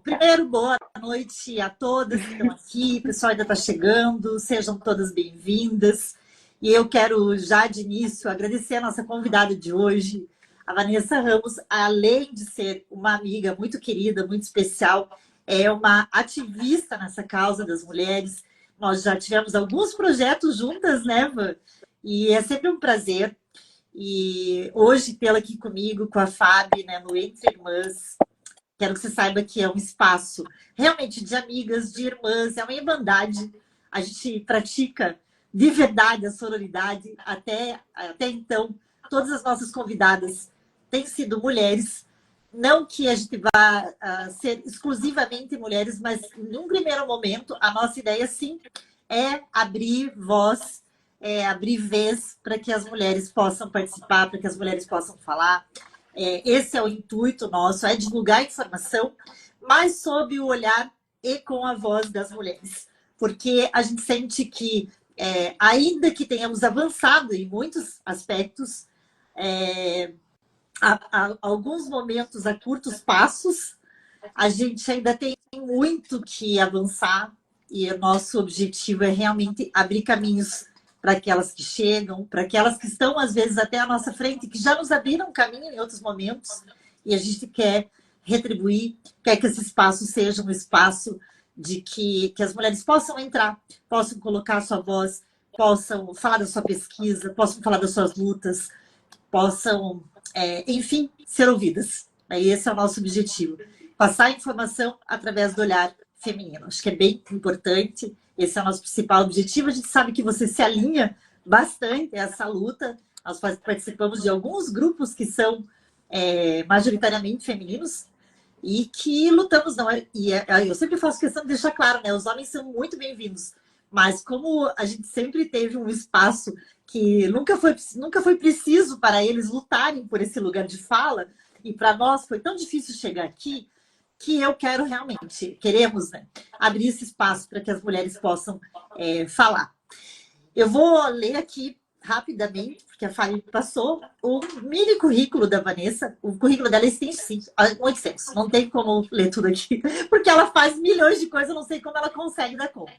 primeiro, boa noite a todas que estão aqui. O pessoal ainda está chegando. Sejam todas bem-vindas. E eu quero, já de início, agradecer a nossa convidada de hoje, a Vanessa Ramos. Além de ser uma amiga muito querida, muito especial, é uma ativista nessa causa das mulheres. Nós já tivemos alguns projetos juntas, né, Van? E é sempre um prazer. E hoje, tê-la aqui comigo, com a Fábio, né, no Entre Irmãs. Quero que você saiba que é um espaço realmente de amigas, de irmãs, é uma irmandade. A gente pratica de verdade a sororidade. Até então, todas as nossas convidadas têm sido mulheres. Não que a gente vá ser exclusivamente mulheres, mas num primeiro momento, a nossa ideia sim é abrir voz, abrir vez para que as mulheres possam participar, para que as mulheres possam falar. Esse é o intuito nosso, é divulgar informação, mas sob o olhar e com a voz das mulheres. Porque a gente sente que, ainda que tenhamos avançado em muitos aspectos, há alguns momentos a curtos passos, a gente ainda tem muito que avançar e o nosso objetivo é realmente abrir caminhos para aquelas que chegam, para aquelas que estão, às vezes, até à nossa frente, que já nos abriram caminho em outros momentos, e a gente quer retribuir, quer que esse espaço seja um espaço de que as mulheres possam entrar, possam colocar a sua voz, possam falar da sua pesquisa, possam falar das suas lutas, possam, enfim, ser ouvidas. Esse é o nosso objetivo. Passar informação através do olhar feminino. Acho que é bem importante. Esse é o nosso principal objetivo. A gente sabe que você se alinha bastante a essa luta. Nós participamos de alguns grupos que são majoritariamente femininos e que lutamos. Não é? E eu sempre faço questão de deixar claro, né? Os homens são muito bem-vindos. Mas como a gente sempre teve um espaço que nunca foi preciso para eles lutarem por esse lugar de fala, e para nós foi tão difícil chegar aqui, que eu quero realmente, queremos, né, abrir esse espaço para que as mulheres possam falar. Eu vou ler aqui rapidamente, porque a Fábio passou, o mini currículo da Vanessa. O currículo dela é extenso, 800. Não tem como ler tudo aqui, porque ela faz milhões de coisas, eu não sei como ela consegue dar conta.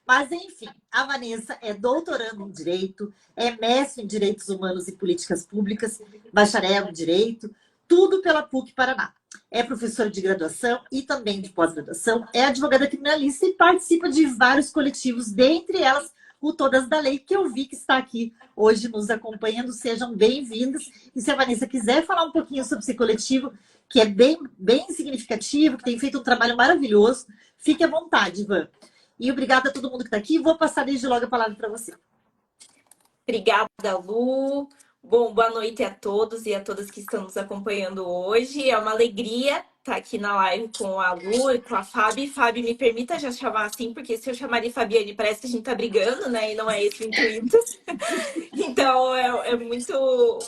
Mas, enfim, a Vanessa é doutoranda em Direito, é mestre em Direitos Humanos e Políticas Públicas, bacharel em Direito, tudo pela PUC Paraná. É professora de graduação e também de pós-graduação, é advogada criminalista e participa de vários coletivos, dentre elas o Todas da Lei, que eu vi que está aqui hoje nos acompanhando. Sejam bem-vindos. E se a Vanessa quiser falar um pouquinho sobre esse coletivo, que é bem, bem significativo, que tem feito um trabalho maravilhoso, fique à vontade, Ivan. E obrigada a todo mundo que está aqui. Vou passar desde logo a palavra para você. Obrigada, Lu. Bom, boa noite a todos e a todas que estão nos acompanhando hoje. É uma alegria estar aqui na live com a Lu e com a Fábio. Fábio, me permita já chamar assim, porque se eu chamar de Fabiane, parece que a gente está brigando, né? E não é esse o intuito. Então, é muito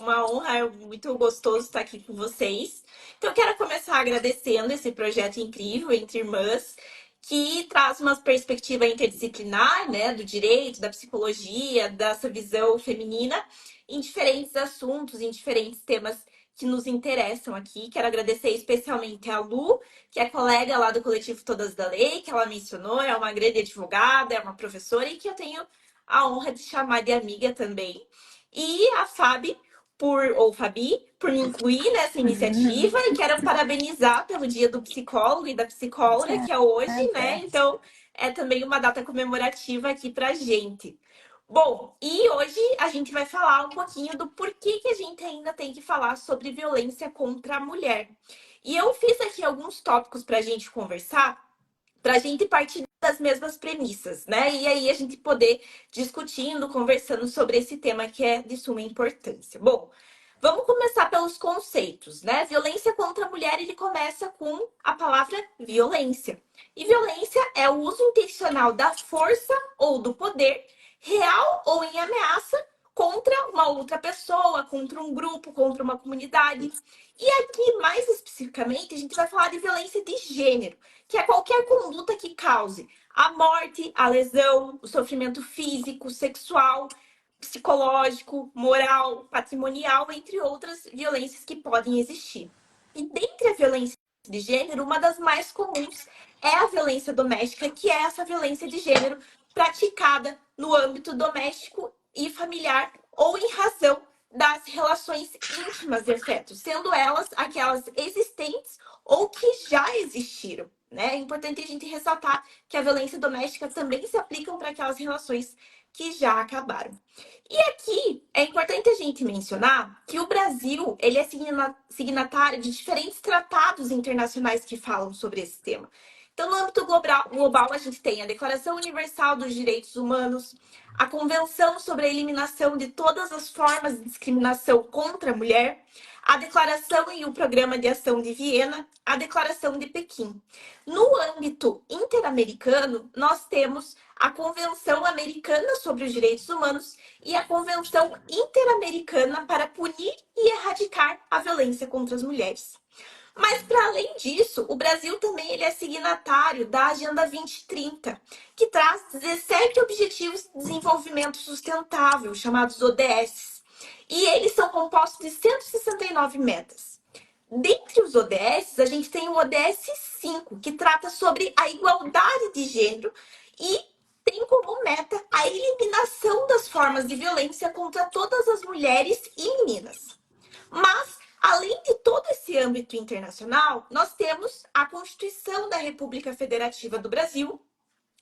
uma honra, é muito gostoso estar aqui com vocês. Então, eu quero começar agradecendo esse projeto incrível Entre Irmãs, que traz uma perspectiva interdisciplinar, né, do direito, da psicologia, dessa visão feminina em diferentes assuntos, em diferentes temas que nos interessam aqui. Quero agradecer especialmente a Lu, que é colega lá do Coletivo Todas da Lei, que ela mencionou, é uma grande advogada, é uma professora e que eu tenho a honra de chamar de amiga também. E a Fabi, ou Fabi, por me incluir nessa iniciativa, e quero parabenizar pelo Dia do Psicólogo e da Psicóloga, que é hoje, né? Então, é também uma data comemorativa aqui pra gente. Bom, e hoje a gente vai falar um pouquinho do porquê que a gente ainda tem que falar sobre violência contra a mulher. E eu fiz aqui alguns tópicos pra gente conversar, pra gente partir das mesmas premissas, né? E aí a gente poder discutindo, conversando sobre esse tema que é de suma importância. Bom, vamos começar pelos conceitos, né? Violência contra a mulher, ele começa com a palavra violência. E violência é o uso intencional da força ou do poder, real ou em ameaça, contra uma outra pessoa, contra um grupo, contra uma comunidade. E aqui, mais especificamente, a gente vai falar de violência de gênero, que é qualquer conduta que cause a morte, a lesão, o sofrimento físico, sexual, psicológico, moral, patrimonial, entre outras violências que podem existir. E dentre a violência de gênero, uma das mais comuns é a violência doméstica, que é essa violência de gênero praticada no âmbito doméstico e familiar ou em razão das relações íntimas de afeto, sendo elas aquelas existentes ou que já existiram. Né? É importante a gente ressaltar que a violência doméstica também se aplica para aquelas relações que já acabaram. E aqui é importante a gente mencionar que o Brasil ele é signatário de diferentes tratados internacionais que falam sobre esse tema. Então, no âmbito global, a gente tem a Declaração Universal dos Direitos Humanos, a Convenção sobre a Eliminação de Todas as Formas de Discriminação contra a Mulher, a Declaração e o Programa de Ação de Viena, a Declaração de Pequim. No âmbito interamericano, nós temos a Convenção Americana sobre os Direitos Humanos e a Convenção Interamericana para punir e erradicar a violência contra as mulheres. Mas, para além disso, o Brasil também ele é signatário da Agenda 2030, que traz 17 Objetivos de Desenvolvimento Sustentável, chamados ODS. E eles são compostos de 169 metas. Dentre os ODS, a gente tem o ODS 5, que trata sobre a igualdade de gênero e tem como meta a eliminação das formas de violência contra todas as mulheres e meninas. Mas, além de todo esse âmbito internacional, nós temos a Constituição da República Federativa do Brasil,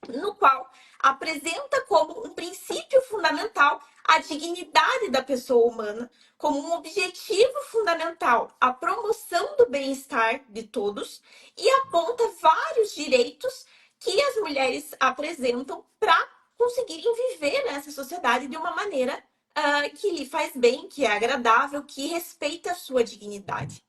no qual apresenta como um princípio fundamental a dignidade da pessoa humana, como um objetivo fundamental a promoção do bem-estar de todos e aponta vários direitos que as mulheres apresentam para conseguirem viver nessa sociedade de uma maneira que lhe faz bem, que é agradável, que respeita a sua dignidade.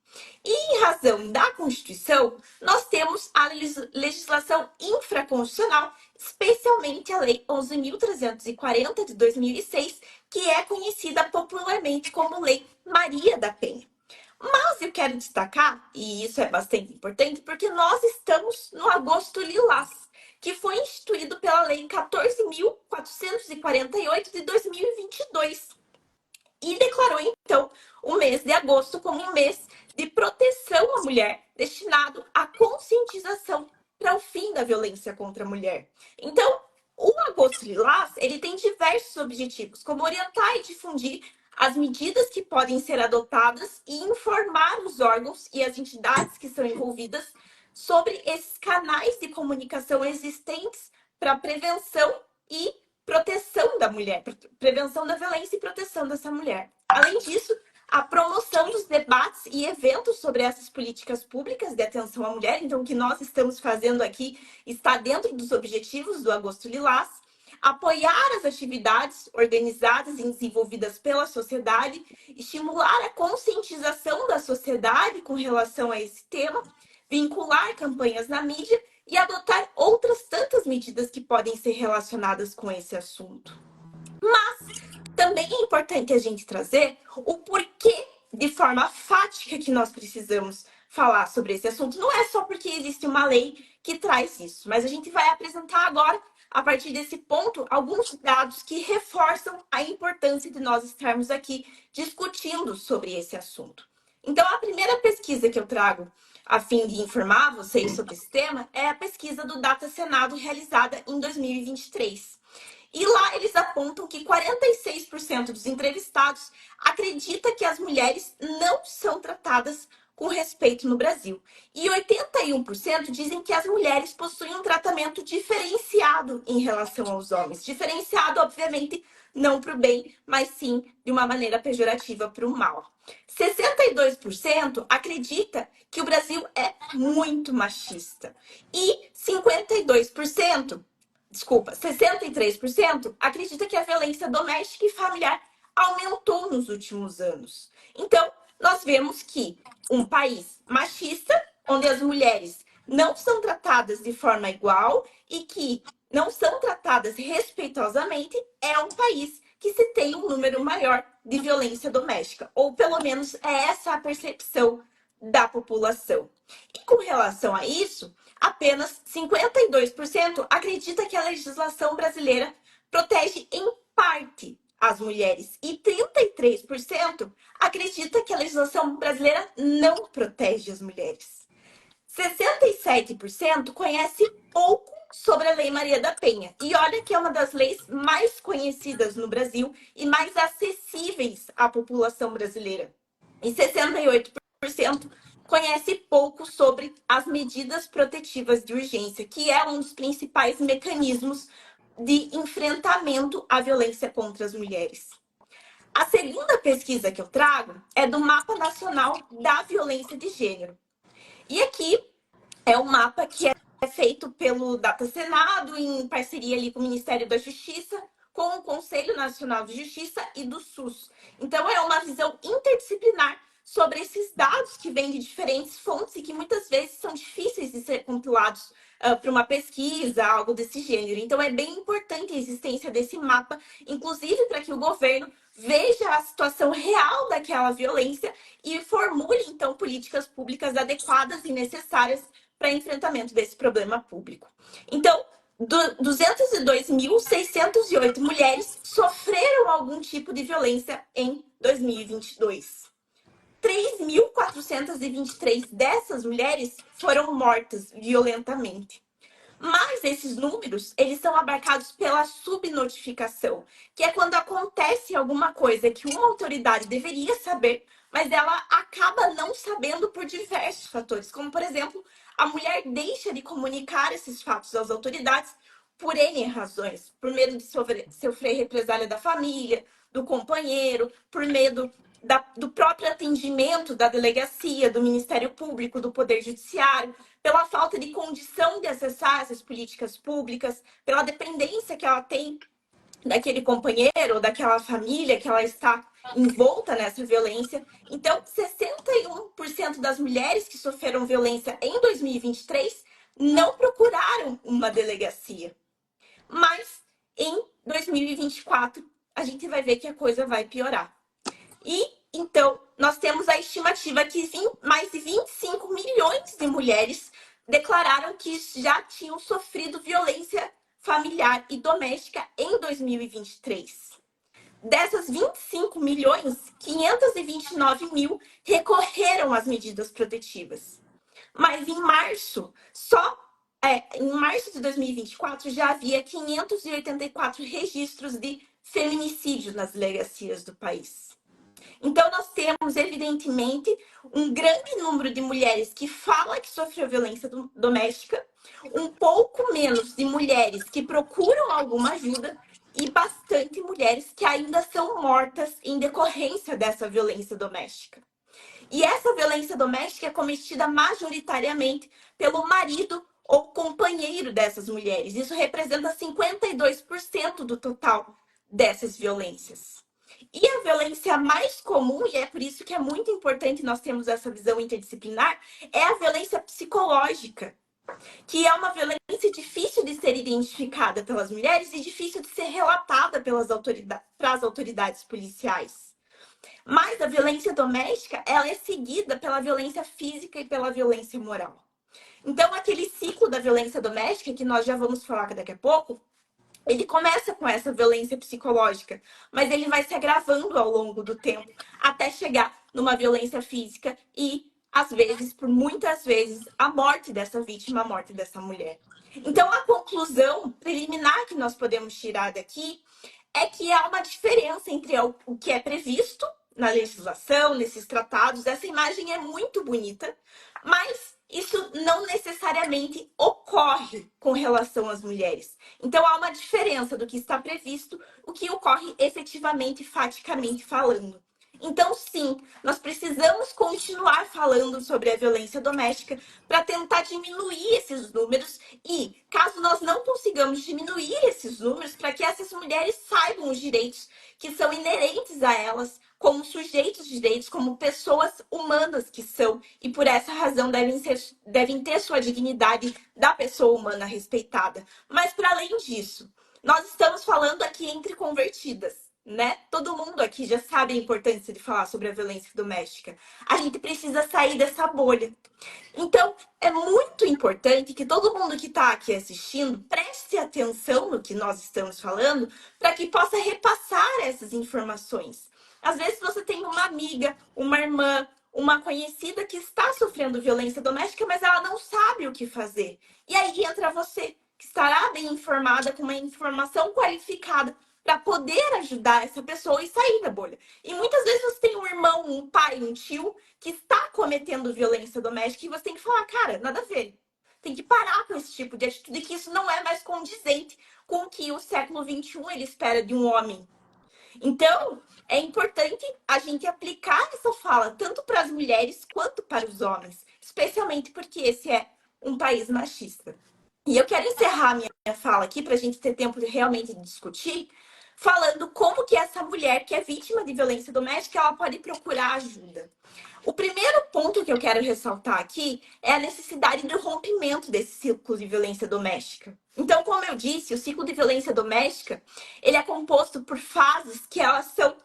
E em razão da Constituição, nós temos a legislação infraconstitucional, especialmente a Lei 11.340 de 2006, que é conhecida popularmente como Lei Maria da Penha. Mas eu quero destacar, e isso é bastante importante, porque nós estamos no Agosto Lilás, que foi instituído pela Lei 14.448 de 2022 e declarou, então, o mês de agosto como um mês de proteção à mulher, destinado à conscientização para o fim da violência contra a mulher. Então, o Agosto Lilás, ele tem diversos objetivos, como orientar e difundir as medidas que podem ser adotadas e informar os órgãos e as entidades que são envolvidas sobre esses canais de comunicação existentes para prevenção e proteção da mulher, prevenção da violência e proteção dessa mulher. Além disso, a promoção dos debates e eventos sobre essas políticas públicas de atenção à mulher, então o que nós estamos fazendo aqui está dentro dos objetivos do Agosto Lilás, apoiar as atividades organizadas e desenvolvidas pela sociedade, estimular a conscientização da sociedade com relação a esse tema, vincular campanhas na mídia e adotar outras tantas medidas que podem ser relacionadas com esse assunto. Mas também é importante a gente trazer o porquê de forma fática que nós precisamos falar sobre esse assunto. Não é só porque existe uma lei que traz isso, mas a gente vai apresentar agora, a partir desse ponto, alguns dados que reforçam a importância de nós estarmos aqui discutindo sobre esse assunto. Então, a primeira pesquisa que eu trago a fim de informar vocês sobre esse tema é a pesquisa do Data Senado realizada em 2023. E lá eles apontam que 46% dos entrevistados acredita que as mulheres não são tratadas com respeito no Brasil. E 81% dizem que as mulheres possuem um tratamento diferenciado em relação aos homens. Diferenciado, obviamente, não para o bem, mas sim de uma maneira pejorativa para o mal. 62% acredita que o Brasil é muito machista. E 63% acredita que a violência doméstica e familiar aumentou nos últimos anos. Então, nós vemos que um país machista, onde as mulheres não são tratadas de forma igual e que não são tratadas respeitosamente, é um país que se tem um número maior de violência doméstica. Ou pelo menos é essa a percepção da população. E com relação a isso, apenas 52% acredita que a legislação brasileira protege em parte as mulheres e 33% acredita que a legislação brasileira não protege as mulheres. 67% conhece pouco sobre a Lei Maria da Penha. E olha que é uma das leis mais conhecidas no Brasil e mais acessíveis à população brasileira. E 68% conhece pouco sobre as medidas protetivas de urgência, que é um dos principais mecanismos de enfrentamento à violência contra as mulheres. A segunda pesquisa que eu trago é do Mapa Nacional da Violência de Gênero. E aqui é um mapa que é feito pelo Data Senado, em parceria ali com o Ministério da Justiça, com o Conselho Nacional de Justiça e do SUS. Então, é uma visão interdisciplinar sobre esses dados que vêm de diferentes fontes e que muitas vezes são difíceis de ser compilados para uma pesquisa, algo desse gênero. Então, é bem importante a existência desse mapa, inclusive para que o governo veja a situação real daquela violência e formule, então, políticas públicas adequadas e necessárias para enfrentamento desse problema público. Então, 202.608 mulheres sofreram algum tipo de violência em 2022. 3.423 dessas mulheres foram mortas violentamente. Mas esses números, eles são abarcados pela subnotificação, que é quando acontece alguma coisa que uma autoridade deveria saber, mas ela acaba não sabendo por diversos fatores, como, por exemplo, a mulher deixa de comunicar esses fatos às autoridades por N razões, por medo de sofrer represália da família, do companheiro, por medo do próprio atendimento da delegacia, do Ministério Público, do Poder Judiciário, pela falta de condição de acessar essas políticas públicas, pela dependência que ela tem daquele companheiro ou daquela família que ela está envolta nessa violência. Então, 61% das mulheres que sofreram violência em 2023 não procuraram uma delegacia. Mas em 2024, a gente vai ver que a coisa vai piorar. E, então, nós temos a estimativa que mais de 25 milhões de mulheres declararam que já tinham sofrido violência familiar e doméstica em 2023. Dessas 25 milhões, 529 mil recorreram às medidas protetivas. Mas em março, em março de 2024, já havia 584 registros de feminicídio nas delegacias do país. Então, nós temos, evidentemente, um grande número de mulheres que fala que sofreu violência doméstica, um pouco menos de mulheres que procuram alguma ajuda e bastante mulheres que ainda são mortas em decorrência dessa violência doméstica. E essa violência doméstica é cometida majoritariamente pelo marido ou companheiro dessas mulheres. Isso representa 52% do total dessas violências. E a violência mais comum, e é por isso que é muito importante nós termos essa visão interdisciplinar, é a violência psicológica, que é uma violência difícil de ser identificada pelas mulheres e difícil de ser relatada para as autoridades policiais. Mas a violência doméstica, ela é seguida pela violência física e pela violência moral. Então, aquele ciclo da violência doméstica, que nós já vamos falar daqui a pouco, ele começa com essa violência psicológica, mas ele vai se agravando ao longo do tempo, até chegar numa violência física e, às vezes, por muitas vezes, a morte dessa vítima, a morte dessa mulher. Então, a conclusão preliminar que nós podemos tirar daqui é que há uma diferença entre o que é previsto na legislação, nesses tratados. Essa imagem é muito bonita, mas isso não necessariamente ocorre com relação às mulheres. Então, há uma diferença do que está previsto, o que ocorre efetivamente, faticamente falando. Então, sim, nós precisamos continuar falando sobre a violência doméstica para tentar diminuir esses números e, caso nós não consigamos diminuir esses números, para que essas mulheres saibam os direitos que são inerentes a elas, como sujeitos de direitos, como pessoas humanas que são, e por essa razão devem ter sua dignidade da pessoa humana respeitada. Mas, para além disso, nós estamos falando aqui entre convertidas, né? Todo mundo aqui já sabe a importância de falar sobre a violência doméstica. A gente precisa sair dessa bolha. Então, é muito importante que todo mundo que está aqui assistindo preste atenção no que nós estamos falando para que possa repassar essas informações. Às vezes você tem uma amiga, uma irmã, uma conhecida que está sofrendo violência doméstica, mas ela não sabe o que fazer. E aí entra você, que estará bem informada, com uma informação qualificada, para poder ajudar essa pessoa e sair da bolha. E muitas vezes você tem um irmão, um pai, um tio que está cometendo violência doméstica e você tem que falar, cara, nada a ver. Tem que parar com esse tipo de atitude, que isso não é mais condizente com o que o século XXI ele espera de um homem. Então, é importante a gente aplicar essa fala tanto para as mulheres quanto para os homens, especialmente porque esse é um país machista. E eu quero encerrar minha fala aqui para a gente ter tempo de realmente discutir, falando como que essa mulher que é vítima de violência doméstica ela pode procurar ajuda. O primeiro ponto que eu quero ressaltar aqui é a necessidade do rompimento desse ciclo de violência doméstica. Então, como eu disse, o ciclo de violência doméstica ele é composto por fases que elas são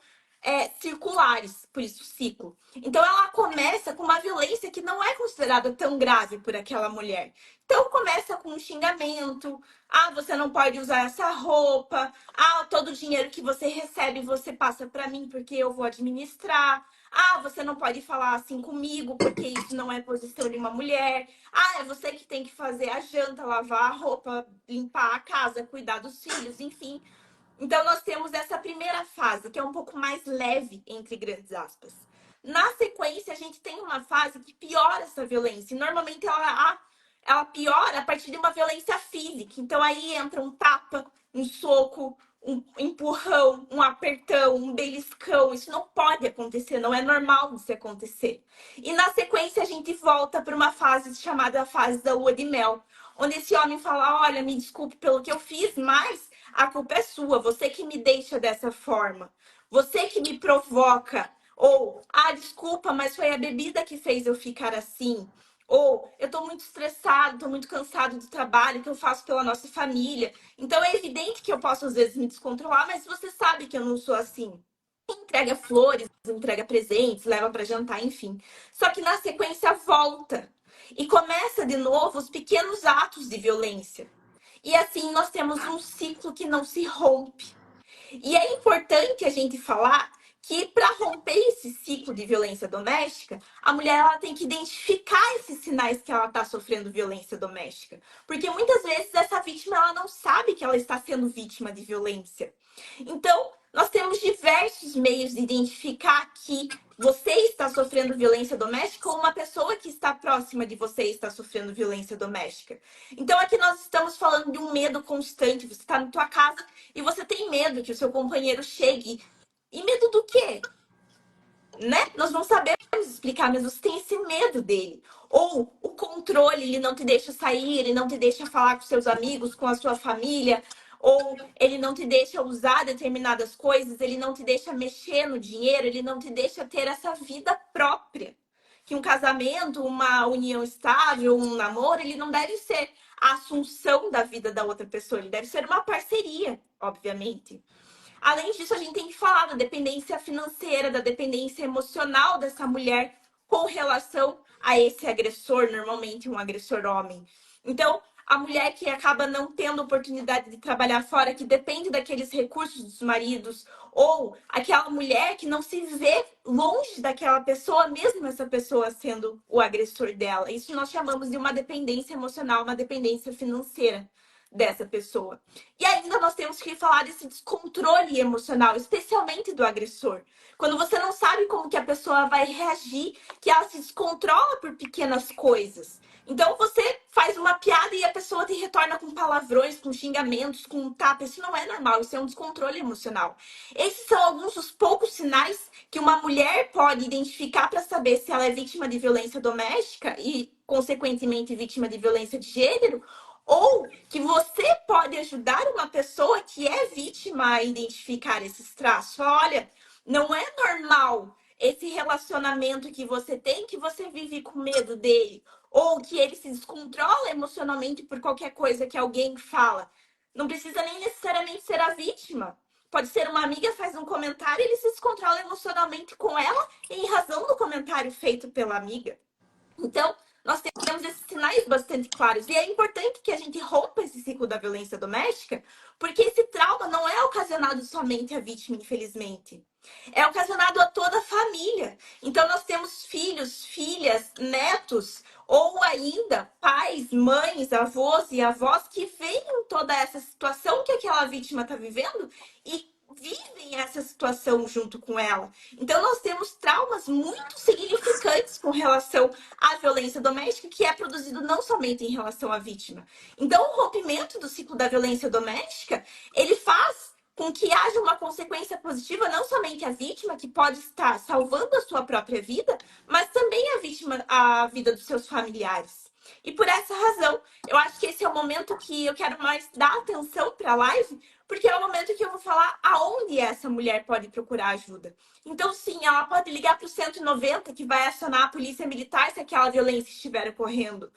circulares, por isso ciclo. Então, ela começa com uma violência que não é considerada tão grave por aquela mulher. Então, começa com um xingamento. Ah, você não pode usar essa roupa. Ah, todo o dinheiro que você recebe você passa para mim porque eu vou administrar. Ah, você não pode falar assim comigo, porque isso não é posição de uma mulher. Ah, é você que tem que fazer a janta, lavar a roupa, limpar a casa, cuidar dos filhos, enfim. Então, nós temos essa primeira fase, que é um pouco mais leve, entre grandes aspas. Na sequência, a gente tem uma fase que piora essa violência. E normalmente, ela piora a partir de uma violência física. Então, aí entra um tapa, um soco, um empurrão, um apertão, um beliscão. Isso não pode acontecer, não é normal isso acontecer. E na sequência, a gente volta para uma fase chamada fase da lua de mel, onde esse homem fala: olha, me desculpe pelo que eu fiz, mas a culpa é sua, você que me deixa dessa forma, você que me provoca. Ou, desculpa, mas foi a bebida que fez eu ficar assim. Ou, eu tô muito estressado, tô muito cansado do trabalho que eu faço pela nossa família. Então é evidente que eu posso às vezes me descontrolar, mas você sabe que eu não sou assim. Entrega flores, entrega presentes, leva para jantar, enfim. Só que na sequência volta e começa de novo os pequenos atos de violência. E assim nós temos um ciclo que não se rompe. E é importante a gente falar que para romper esse ciclo de violência doméstica, a mulher ela tem que identificar esses sinais que ela está sofrendo violência doméstica. Porque muitas vezes essa vítima ela não sabe que ela está sendo vítima de violência. Então, nós temos diversos meios de identificar que você está sofrendo violência doméstica ou uma pessoa que está próxima de você está sofrendo violência doméstica. Então, aqui nós estamos falando de um medo constante. Você está na tua casa e você tem medo que o seu companheiro chegue. E medo do quê? Né? Nós não sabemos explicar, mas você tem esse medo dele. Ou o controle, ele não te deixa sair, ele não te deixa falar com seus amigos, com a sua família, ou ele não te deixa usar determinadas coisas, ele não te deixa mexer no dinheiro, ele não te deixa ter essa vida própria. Que um casamento, uma união estável, um namoro, ele não deve ser a assunção da vida da outra pessoa, ele deve ser uma parceria, obviamente. Além disso, a gente tem que falar da dependência financeira, da dependência emocional dessa mulher com relação a esse agressor, normalmente um agressor homem. Então, a mulher que acaba não tendo oportunidade de trabalhar fora, que depende daqueles recursos dos maridos, ou aquela mulher que não se vê longe daquela pessoa, mesmo essa pessoa sendo o agressor dela. Isso nós chamamos de uma dependência emocional, uma dependência financeira dessa pessoa. E ainda nós temos que falar desse descontrole emocional, especialmente do agressor. Quando você não sabe como que a pessoa vai reagir, que ela se descontrola por pequenas coisas. Então você faz uma piada e a pessoa te retorna com palavrões, com xingamentos, com um tapa. Isso não é normal, isso é um descontrole emocional. Esses são alguns dos poucos sinais que uma mulher pode identificar para saber se ela é vítima de violência doméstica e, consequentemente, vítima de violência de gênero, ou que você pode ajudar uma pessoa que é vítima a identificar esses traços. Olha, não é normal esse relacionamento que você tem, que você vive com medo dele, ou que ele se descontrola emocionalmente por qualquer coisa que alguém fala. Não precisa nem necessariamente ser a vítima. Pode ser uma amiga faz um comentário e ele se descontrola emocionalmente com ela em razão do comentário feito pela amiga. Então, nós temos esses sinais bastante claros. E é importante que a gente rompa esse ciclo da violência doméstica, porque esse trauma não é ocasionado somente à vítima, infelizmente. É ocasionado a toda a família. Então, nós temos filhos, filhas, netos, ou ainda pais, mães, avós e avós que veem toda essa situação que aquela vítima está vivendo e vivem essa situação junto com ela. Então, nós temos traumas muito significantes com relação à violência doméstica, que é produzido não somente em relação à vítima. Então, o rompimento do ciclo da violência doméstica, ele faz com que haja uma consequência positiva não somente à vítima, que pode estar salvando a sua própria vida, mas também a vítima, a vida dos seus familiares. E por essa razão, eu acho que esse é o momento que eu quero mais dar atenção para a live, porque é o momento que eu vou falar aonde essa mulher pode procurar ajuda. Então, sim, ela pode ligar para o 190, que vai acionar a polícia militar se aquela violência estiver ocorrendo.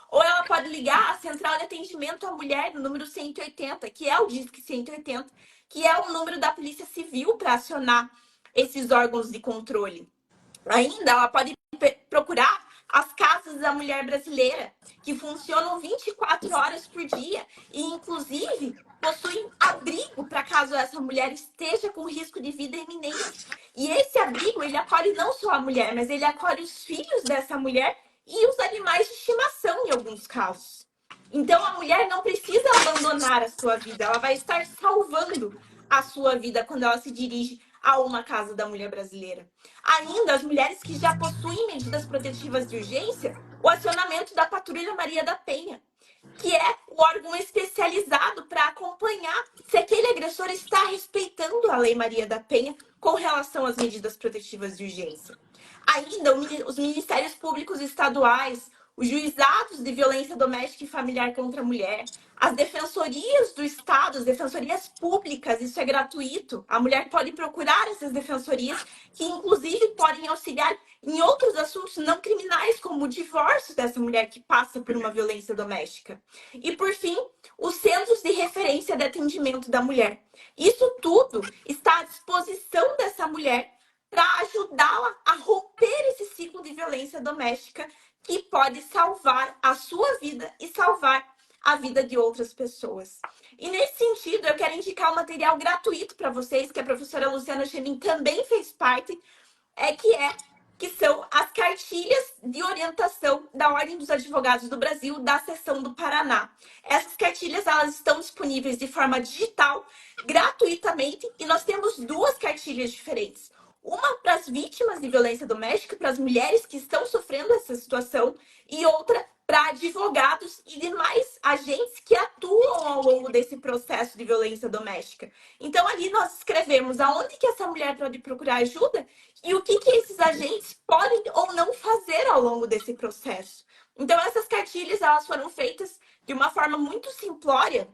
Ou ela pode ligar à central de atendimento à mulher no número 180, que é o Disque 180, que é o número da Polícia Civil para acionar esses órgãos de controle. Ainda, ela pode procurar as casas da mulher brasileira, que funcionam 24 horas por dia e, inclusive, possuem abrigo para caso essa mulher esteja com risco de vida iminente. E esse abrigo, ele acolhe não só a mulher, mas ele acolhe os filhos dessa mulher e os animais de estimação em alguns casos. Então, a mulher não precisa abandonar a sua vida, ela vai estar salvando a sua vida quando ela se dirige a uma casa da mulher brasileira. Ainda, as mulheres que já possuem medidas protetivas de urgência, o acionamento da Patrulha Maria da Penha, que é o órgão especializado para acompanhar se aquele agressor está respeitando a Lei Maria da Penha com relação às medidas protetivas de urgência. Ainda, os ministérios públicos estaduais, os juizados de violência doméstica e familiar contra a mulher, as defensorias do Estado, as defensorias públicas, isso é gratuito. A mulher pode procurar essas defensorias, que inclusive podem auxiliar em outros assuntos não criminais, como o divórcio dessa mulher que passa por uma violência doméstica. E, por fim, os centros de referência de atendimento da mulher. Isso tudo está à disposição dessa mulher para ajudá-la a romper esse ciclo de violência doméstica que pode salvar a sua vida e salvar a vida de outras pessoas. E nesse sentido, eu quero indicar um material gratuito para vocês, que a professora Luciana Chemin também fez parte, que são as cartilhas de orientação da Ordem dos Advogados do Brasil, da seção do Paraná. Essas cartilhas, elas estão disponíveis de forma digital, gratuitamente, e nós temos duas cartilhas diferentes. Uma para as vítimas de violência doméstica, para as mulheres que estão sofrendo essa situação, e outra para advogados e demais agentes que atuam ao longo desse processo de violência doméstica. Então, ali nós escrevemos aonde que essa mulher pode procurar ajuda e o que esses agentes podem ou não fazer ao longo desse processo. Então, essas cartilhas, elas foram feitas de uma forma muito simplória,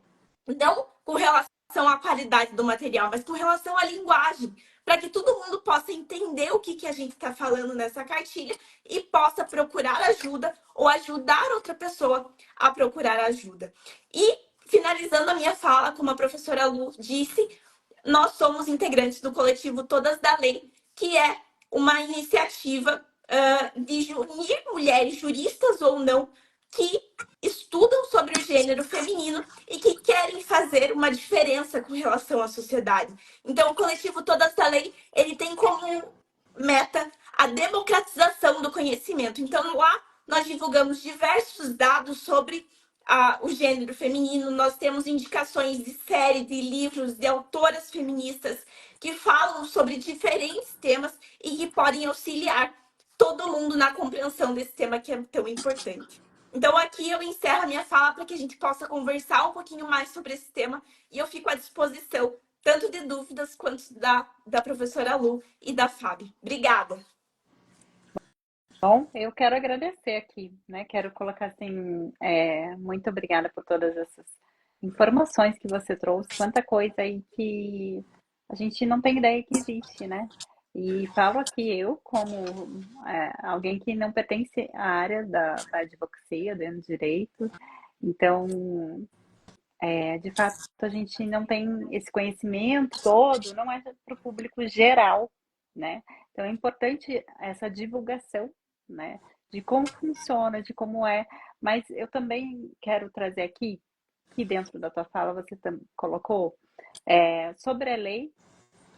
não com relação à qualidade do material, mas com relação à linguagem, para que todo mundo possa entender o que a gente está falando nessa cartilha e possa procurar ajuda ou ajudar outra pessoa a procurar ajuda. E, finalizando a minha fala, como a professora Lu disse, nós somos integrantes do coletivo Todas da Lei, que é uma iniciativa de unir mulheres, juristas ou não, que estudam sobre o gênero feminino e que querem fazer uma diferença com relação à sociedade. Então, o coletivo Todas da Lei, ele tem como meta a democratização do conhecimento. Então, lá nós divulgamos diversos dados sobre o gênero feminino. Nós temos indicações de série, de livros, de autoras feministas que falam sobre diferentes temas e que podem auxiliar todo mundo na compreensão desse tema que é tão importante. Então, aqui eu encerro a minha fala para que a gente possa conversar um pouquinho mais sobre esse tema e eu fico à disposição, tanto de dúvidas quanto da professora Lu e da Fábio. Obrigada. Bom, eu quero agradecer aqui, né? Quero colocar assim, muito obrigada por todas essas informações que você trouxe, quanta coisa aí que a gente não tem ideia que existe, né? E falo aqui eu, como alguém que não pertence à área da advocacia, do direito, então, de fato, a gente não tem esse conhecimento todo, não é para o público geral, né? Então, é importante essa divulgação, né? De como funciona, de como é, mas eu também quero trazer aqui aqui dentro da tua fala você colocou sobre a lei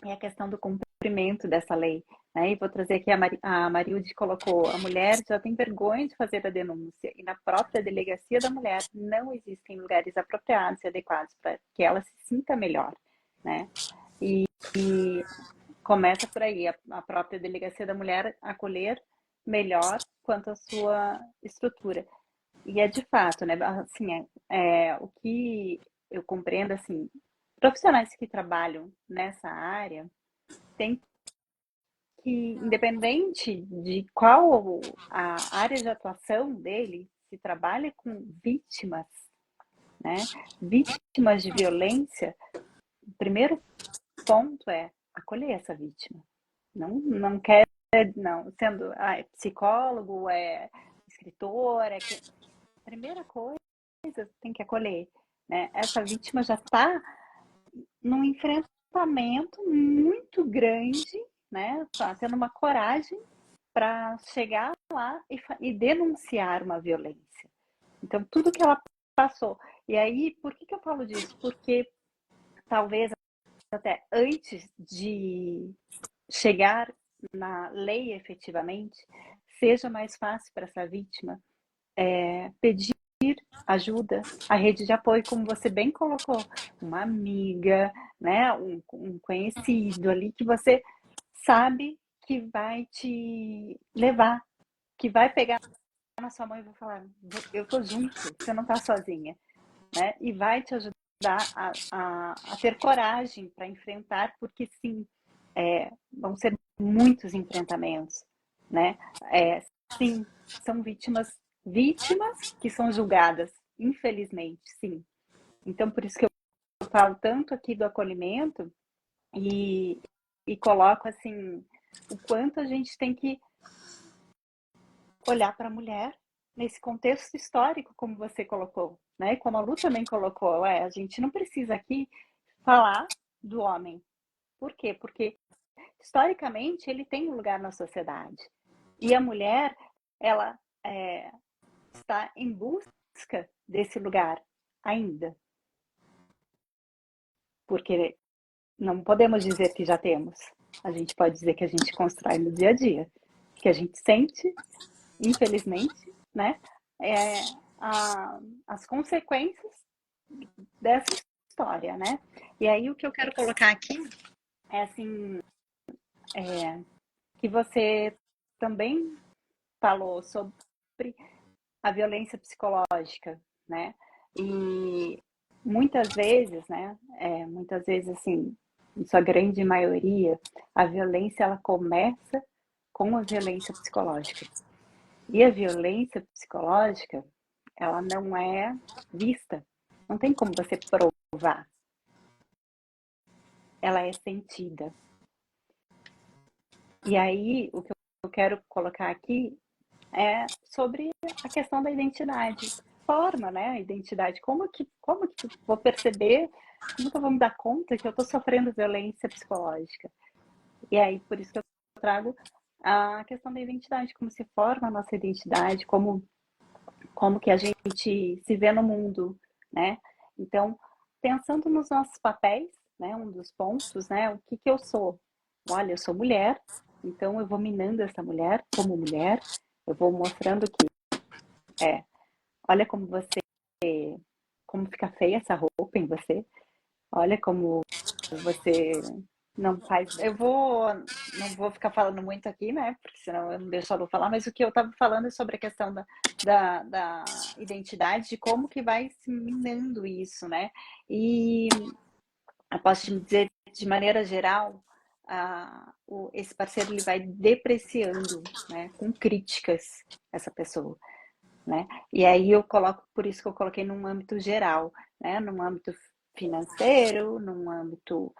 e a questão do cumprimento dessa lei. Né? E vou trazer aqui a Marilde colocou: a mulher já tem vergonha de fazer a denúncia e na própria delegacia da mulher não existem lugares apropriados e adequados para que ela se sinta melhor. Né? E começa por aí, a própria delegacia da mulher acolher melhor quanto à sua estrutura. E é de fato, né? Assim, o que eu compreendo, assim, profissionais que trabalham nessa área têm que, independente de qual a área de atuação dele, se trabalha com vítimas, né? Vítimas de violência, o primeiro ponto é acolher essa vítima. Não quer, não, sendo psicólogo, escritor, primeira coisa tem que acolher, né? Essa vítima já está num enfrentamento muito grande, né? Tá tendo uma coragem para chegar lá e denunciar uma violência. Então, tudo que ela passou. E aí, por que eu falo disso? Porque talvez até antes de chegar na lei efetivamente, seja mais fácil para essa vítima pedir ajuda, a rede de apoio, como você bem colocou, uma amiga, né, um conhecido ali que você sabe que vai te levar, que vai pegar na sua mão e vai falar: eu tô junto, você não tá sozinha, né? E vai te ajudar a ter coragem para enfrentar, porque sim, vão ser muitos enfrentamentos, né? Sim, são vítimas que são julgadas, infelizmente, sim. Então, por isso que eu falo tanto aqui do acolhimento e coloco assim o quanto a gente tem que olhar para a mulher nesse contexto histórico, como você colocou, né? Como a Lu também colocou, a gente não precisa aqui falar do homem. Por quê? Porque historicamente ele tem um lugar na sociedade e a mulher ela está em busca desse lugar ainda, porque não podemos dizer que já temos. A gente pode dizer que a gente constrói no dia a dia, que a gente sente, infelizmente, né, as consequências dessa história, né? E aí o que eu quero colocar aqui é assim, que você também falou sobre a violência psicológica, né? E muitas vezes, né? Muitas vezes, assim, em sua grande maioria, a violência ela começa com a violência psicológica. E a violência psicológica, ela não é vista. Não tem como você provar. Ela é sentida. E aí, o que eu quero colocar aqui é sobre a questão da identidade. Forma, né? A identidade. Como que eu vou perceber, como que eu vou me dar conta que eu estou sofrendo violência psicológica? E aí, por isso que eu trago a questão da identidade, como se forma a nossa identidade, como que a gente se vê no mundo, né? Então, pensando nos nossos papéis, né? Um dos pontos, né? O que eu sou? Olha, eu sou mulher, então eu vou minando essa mulher como mulher, eu vou mostrando que olha como fica feia essa roupa em você, olha como você não faz. Não vou ficar falando muito aqui, né? Porque senão eu não deixo a Lu falar, mas o que eu estava falando é sobre a questão da identidade, de como que vai se minando isso, né? E eu posso te dizer, de maneira geral, esse parceiro ele vai depreciando, né? Com críticas essa pessoa. Né? E aí eu coloco, por isso que eu coloquei num âmbito geral, né? Num âmbito financeiro, num âmbito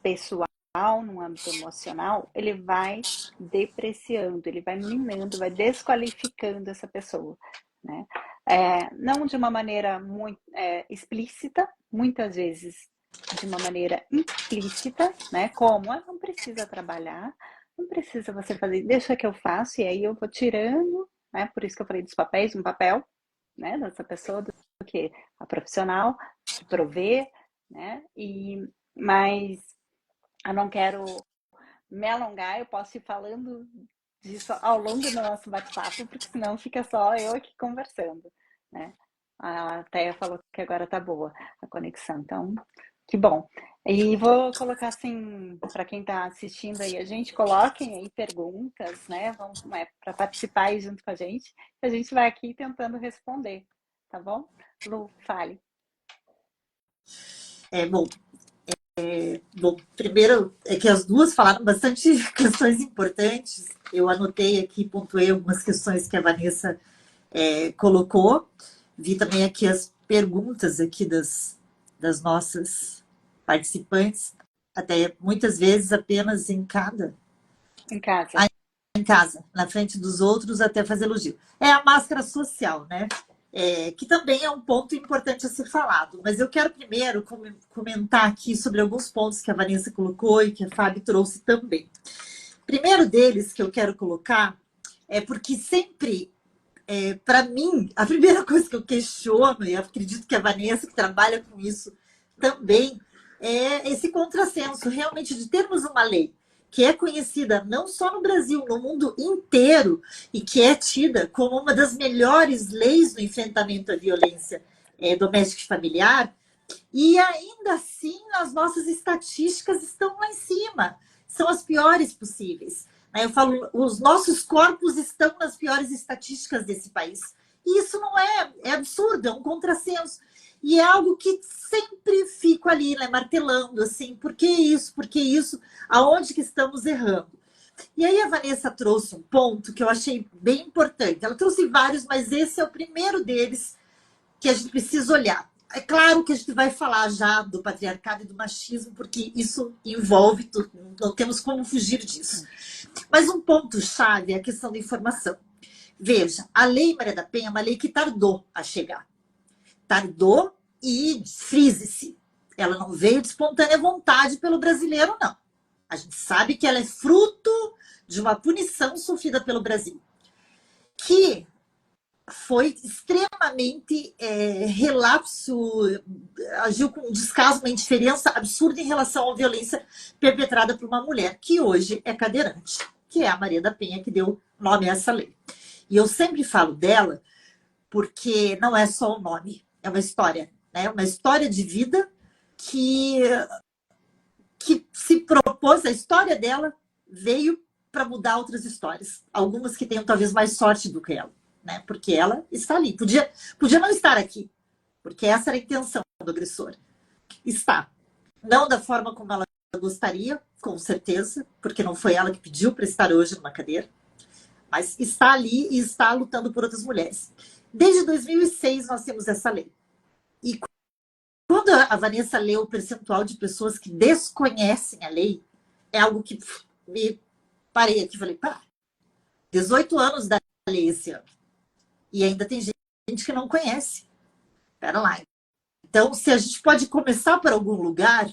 pessoal, num âmbito emocional, ele vai depreciando, ele vai minando, vai desqualificando essa pessoa, né? Não de uma maneira muito explícita, muitas vezes de uma maneira implícita, né? Como não precisa trabalhar, não precisa você fazer, deixa que eu faço, e aí eu vou tirando, né? Por isso que eu falei dos papéis, um papel né, dessa pessoa do que a profissional que provê, né? Mas eu não quero me alongar, eu posso ir falando disso ao longo do nosso bate-papo, porque senão fica só eu aqui conversando, né? A Teia falou que agora tá boa a conexão, então que bom. E vou colocar assim, para quem está assistindo aí, a gente coloquem aí perguntas, né? Vamos, para participar aí junto com a gente vai aqui tentando responder, tá bom? Lu, fale. Bom, primeiro é que as duas falaram bastante questões importantes. Eu anotei aqui, pontuei algumas questões que a Vanessa colocou. Vi também aqui as perguntas aqui das nossas participantes, até muitas vezes apenas em casa, na frente dos outros, até fazer elogio. É a máscara social, né? Que também é um ponto importante a ser falado. Mas eu quero primeiro comentar aqui sobre alguns pontos que a Vanessa colocou e que a Fábio trouxe também. Primeiro deles que eu quero colocar é porque sempre, para mim, a primeira coisa que eu questiono, e acredito que a Vanessa, que trabalha com isso também, é esse contrassenso realmente de termos uma lei que é conhecida não só no Brasil, no mundo inteiro, e que é tida como uma das melhores leis no enfrentamento à violência doméstica e familiar, e ainda assim as nossas estatísticas estão lá em cima, são as piores possíveis. Eu falo, os nossos corpos estão nas piores estatísticas desse país. E isso não é absurdo, é um contrassenso. E é algo que sempre fico ali, né, martelando, assim, por que isso? Por que isso? Aonde que estamos errando? E aí a Vanessa trouxe um ponto que eu achei bem importante. Ela trouxe vários, mas esse é o primeiro deles que a gente precisa olhar. É claro que a gente vai falar já do patriarcado e do machismo, porque isso envolve tudo, não temos como fugir disso. Mas um ponto-chave é a questão da informação. Veja, a Lei Maria da Penha é uma lei que tardou a chegar. Tardou e frise-se. Ela não veio de espontânea vontade pelo brasileiro, não. A gente sabe que ela é fruto de uma punição sofrida pelo Brasil, que foi extremamente relapso, agiu com um descaso, uma indiferença absurda em relação à violência perpetrada por uma mulher, que hoje é cadeirante, que é a Maria da Penha, que deu nome a essa lei. E eu sempre falo dela porque não é só o nome, é uma história, né? Uma história de vida que se propôs, a história dela veio para mudar outras histórias, algumas que tenham talvez mais sorte do que ela. Né? Porque ela está ali. Podia não estar aqui, porque essa era a intenção do agressor. Está. Não da forma como ela gostaria, com certeza, porque não foi ela que pediu para estar hoje numa cadeira, mas está ali e está lutando por outras mulheres. Desde 2006 nós temos essa lei. E quando a Vanessa leu o percentual de pessoas que desconhecem a lei, é algo que me parei aqui e falei, 18 anos da lei esse ano. E ainda tem gente que não conhece. Espera lá. Então, se a gente pode começar por algum lugar,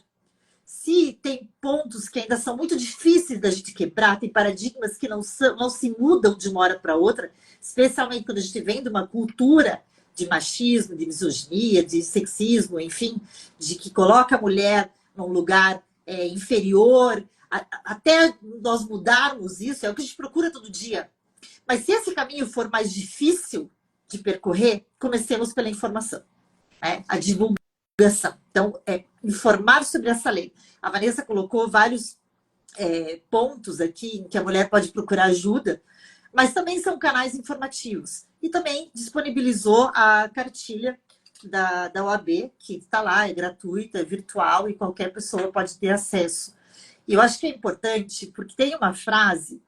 se tem pontos que ainda são muito difíceis da gente quebrar, tem paradigmas que não se mudam de uma hora para outra, especialmente quando a gente vem de uma cultura de machismo, de misoginia, de sexismo, enfim, de que coloca a mulher num lugar inferior, até nós mudarmos isso, é o que a gente procura todo dia. Mas se esse caminho for mais difícil de percorrer, comecemos pela informação, né? A divulgação. Então, informar sobre essa lei. A Vanessa colocou vários pontos aqui em que a mulher pode procurar ajuda, mas também são canais informativos. E também disponibilizou a cartilha da OAB, que está lá, é gratuita, é virtual e qualquer pessoa pode ter acesso. E eu acho que é importante, porque tem uma frase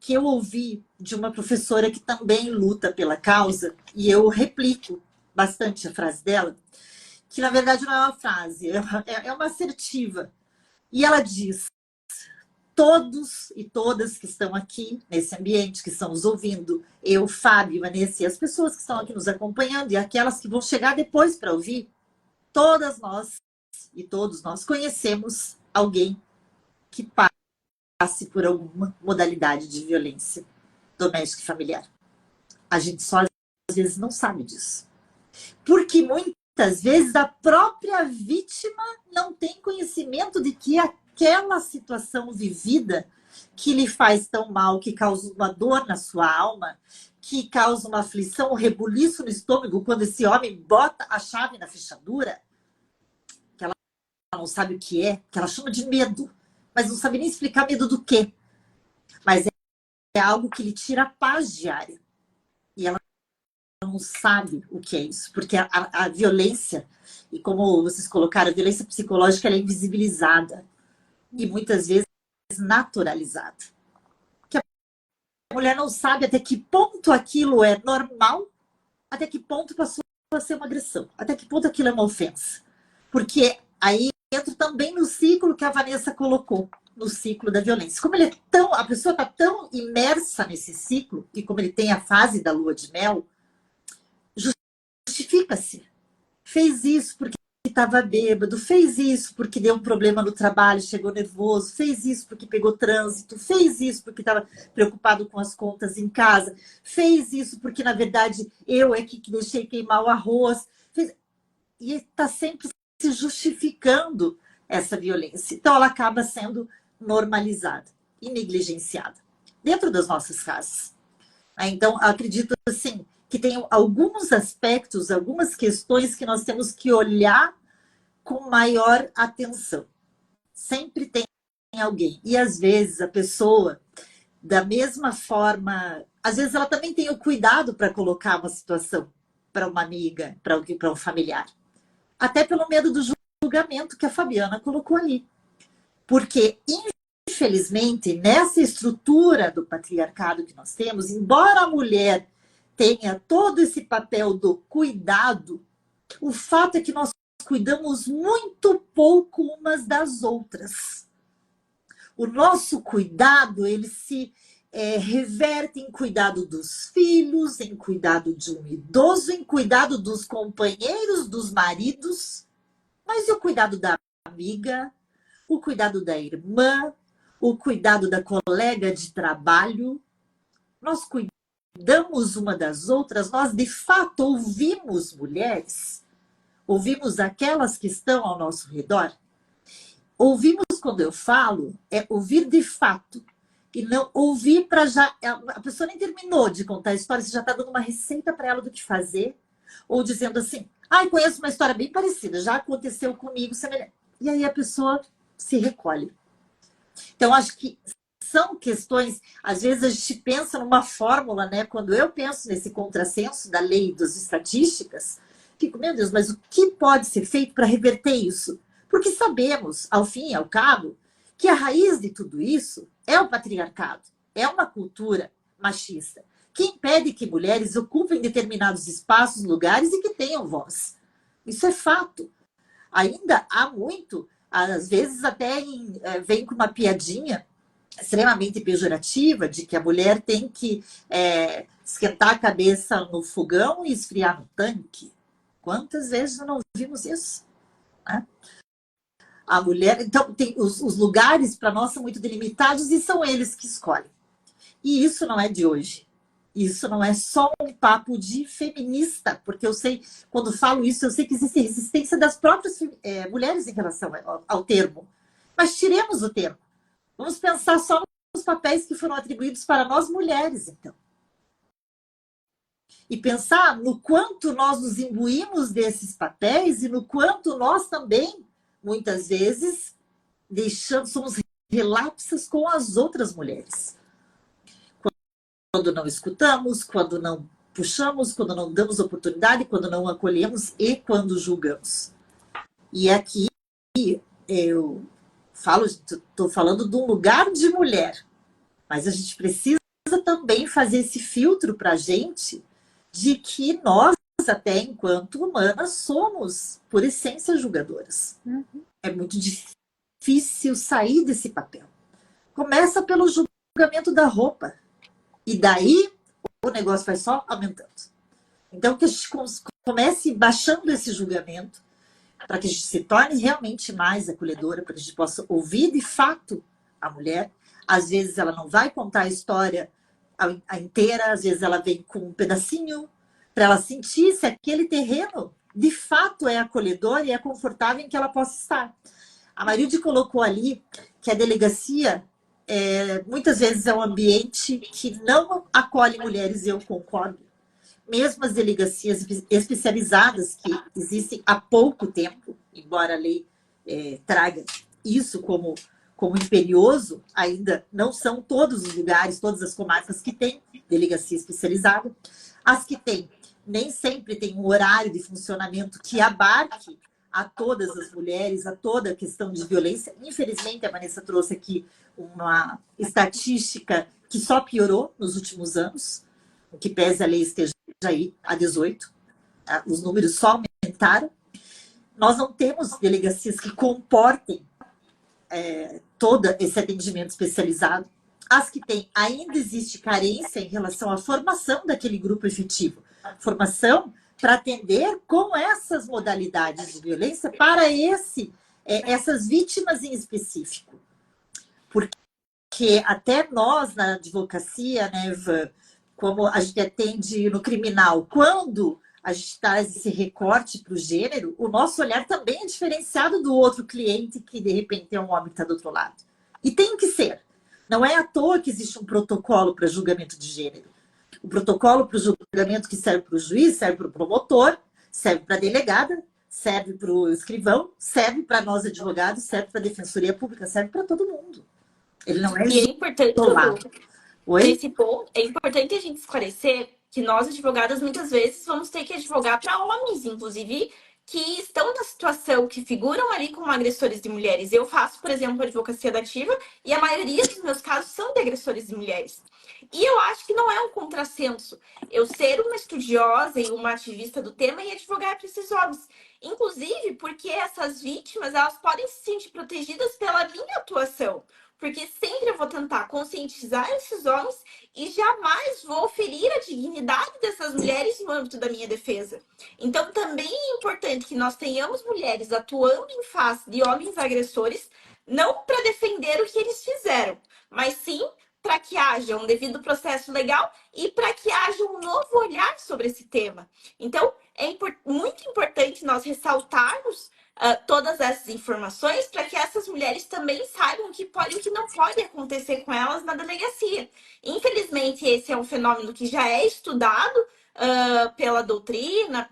que eu ouvi de uma professora que também luta pela causa, e eu replico bastante a frase dela, que na verdade não é uma frase, é uma assertiva. E ela diz, todos e todas que estão aqui nesse ambiente, que estão nos ouvindo, eu, Fábio, Vanessa e as pessoas que estão aqui nos acompanhando, e aquelas que vão chegar depois para ouvir, todas nós e todos nós conhecemos alguém que passe por alguma modalidade de violência doméstica e familiar. A gente só às vezes não sabe disso. Porque muitas vezes a própria vítima não tem conhecimento de que aquela situação vivida que lhe faz tão mal, que causa uma dor na sua alma, que causa uma aflição, um rebuliço no estômago, quando esse homem bota a chave na fechadura, que ela não sabe o que é, que ela chama de medo, mas não sabe nem explicar medo do quê. Mas é algo que lhe tira a paz diária. E ela não sabe o que é isso, porque a violência, e como vocês colocaram, a violência psicológica ela é invisibilizada e muitas vezes naturalizada. Que a mulher não sabe até que ponto aquilo é normal, até que ponto passou a ser uma agressão, até que ponto aquilo é uma ofensa. Porque aí entra também no ciclo que a Vanessa colocou, no ciclo da violência. Como ele é tão, a pessoa está tão imersa nesse ciclo, e como ele tem a fase da lua de mel, justifica-se. Fez isso porque estava bêbado, fez isso porque deu um problema no trabalho, chegou nervoso, fez isso porque pegou trânsito, fez isso porque estava preocupado com as contas em casa, fez isso porque, na verdade, eu é que deixei queimar o arroz. E está sempre se justificando essa violência. Então, ela acaba sendo normalizada e negligenciada dentro das nossas casas. Então, acredito, assim, que tem alguns aspectos, algumas questões que nós temos que olhar com maior atenção. Sempre tem alguém. E, às vezes, a pessoa, da mesma forma... Às vezes, ela também tem o cuidado para colocar uma situação para uma amiga, para um familiar. Até pelo medo do julgamento que a Fabiana colocou ali. Porque, infelizmente, nessa estrutura do patriarcado que nós temos, embora a mulher tenha todo esse papel do cuidado, o fato é que nós cuidamos muito pouco umas das outras. O nosso cuidado, ele se reverte em cuidado dos filhos, em cuidado de um idoso, em cuidado dos companheiros, dos maridos, mas e o cuidado da amiga, o cuidado da irmã, o cuidado da colega de trabalho? Nós cuidamos uma das outras, nós de fato ouvimos mulheres, ouvimos aquelas que estão ao nosso redor. Ouvimos, quando eu falo, é ouvir de fato, e não ouvir para já... A pessoa nem terminou de contar a história, você já está dando uma receita para ela do que fazer, ou dizendo assim, conheço uma história bem parecida, já aconteceu comigo, semelhante. E aí a pessoa se recolhe. Então, acho que são questões, às vezes a gente pensa numa fórmula, né? Quando eu penso nesse contrassenso da lei das estatísticas, fico, meu Deus, mas o que pode ser feito para reverter isso? Porque sabemos, ao fim e ao cabo, que a raiz de tudo isso é o patriarcado, é uma cultura machista, que impede que mulheres ocupem determinados espaços, lugares e que tenham voz. Isso é fato. Ainda há muito, às vezes até vem com uma piadinha extremamente pejorativa de que a mulher tem que esquentar a cabeça no fogão e esfriar no tanque. Quantas vezes não vimos isso? Né? A mulher, então, tem os lugares para nós são muito delimitados e são eles que escolhem. E isso não é de hoje. Isso não é só um papo de feminista, porque eu sei, quando falo isso, eu sei que existe resistência das próprias mulheres em relação ao termo. Mas tiremos o termo. Vamos pensar só nos papéis que foram atribuídos para nós mulheres, então. E pensar no quanto nós nos imbuímos desses papéis e no quanto nós também, muitas vezes, somos relapsas com as outras mulheres. Quando não escutamos, quando não puxamos, quando não damos oportunidade, quando não acolhemos e quando julgamos. E aqui eu estou falando de um lugar de mulher, mas a gente precisa também fazer esse filtro para a gente de que nós, até enquanto humanas, somos, por essência, julgadoras. É muito difícil sair desse papel. Começa pelo julgamento da roupa. E daí o negócio vai só aumentando. Então, que a gente comece baixando esse julgamento para que a gente se torne realmente mais acolhedora, para que a gente possa ouvir de fato a mulher. Às vezes ela não vai contar a história a inteira, às vezes ela vem com um pedacinho, para ela sentir se aquele terreno de fato é acolhedor e é confortável em que ela possa estar. A Marilde colocou ali que a delegacia muitas vezes é um ambiente que não acolhe mulheres, e eu concordo. Mesmo as delegacias especializadas que existem há pouco tempo, embora a lei traga isso como imperioso, ainda não são todos os lugares, todas as comarcas que têm delegacia especializada. As que têm, nem sempre tem um horário de funcionamento que abarque a todas as mulheres, a toda a questão de violência. Infelizmente, a Vanessa trouxe aqui uma estatística que só piorou nos últimos anos, o que pese a lei esteja aí há 18, os números só aumentaram. Nós não temos delegacias que comportem todo esse atendimento especializado. As que têm, ainda existe carência em relação à formação daquele grupo efetivo. Formação para atender com essas modalidades de violência para essas vítimas em específico. Porque até nós, na advocacia, né, Ivan, como a gente atende no criminal, quando a gente traz esse recorte para o gênero, o nosso olhar também é diferenciado do outro cliente que, de repente, é um homem que está do outro lado. E tem que ser. Não é à toa que existe um protocolo para julgamento de gênero. O protocolo para o julgamento que serve para o juiz, serve para o promotor, serve para a delegada, serve para o escrivão, serve para nós advogados, serve para a defensoria pública, serve para todo mundo. Ele não é E é importante, isolado. Oi? nesse ponto, é importante a gente esclarecer que nós, advogadas, muitas vezes vamos ter que advogar para homens, inclusive, que estão na situação, que figuram ali como agressores de mulheres. Eu faço, por exemplo, advocacia dativa e a maioria dos meus casos são de agressores de mulheres. E eu acho que não é um contrassenso eu ser uma estudiosa e uma ativista do tema e advogar para esses homens. Inclusive porque essas vítimas, elas podem se sentir protegidas pela minha atuação. Porque sempre eu vou tentar conscientizar esses homens e jamais vou ferir a dignidade dessas mulheres no âmbito da minha defesa. Então, também é importante que nós tenhamos mulheres atuando em face de homens agressores, não para defender o que eles fizeram, mas sim para que haja um devido processo legal e para que haja um novo olhar sobre esse tema. Então, é muito importante nós ressaltarmos todas essas informações para que essas mulheres também saibam o que pode e o que não pode acontecer com elas na delegacia. Infelizmente, esse é um fenômeno que já é estudado pela doutrina,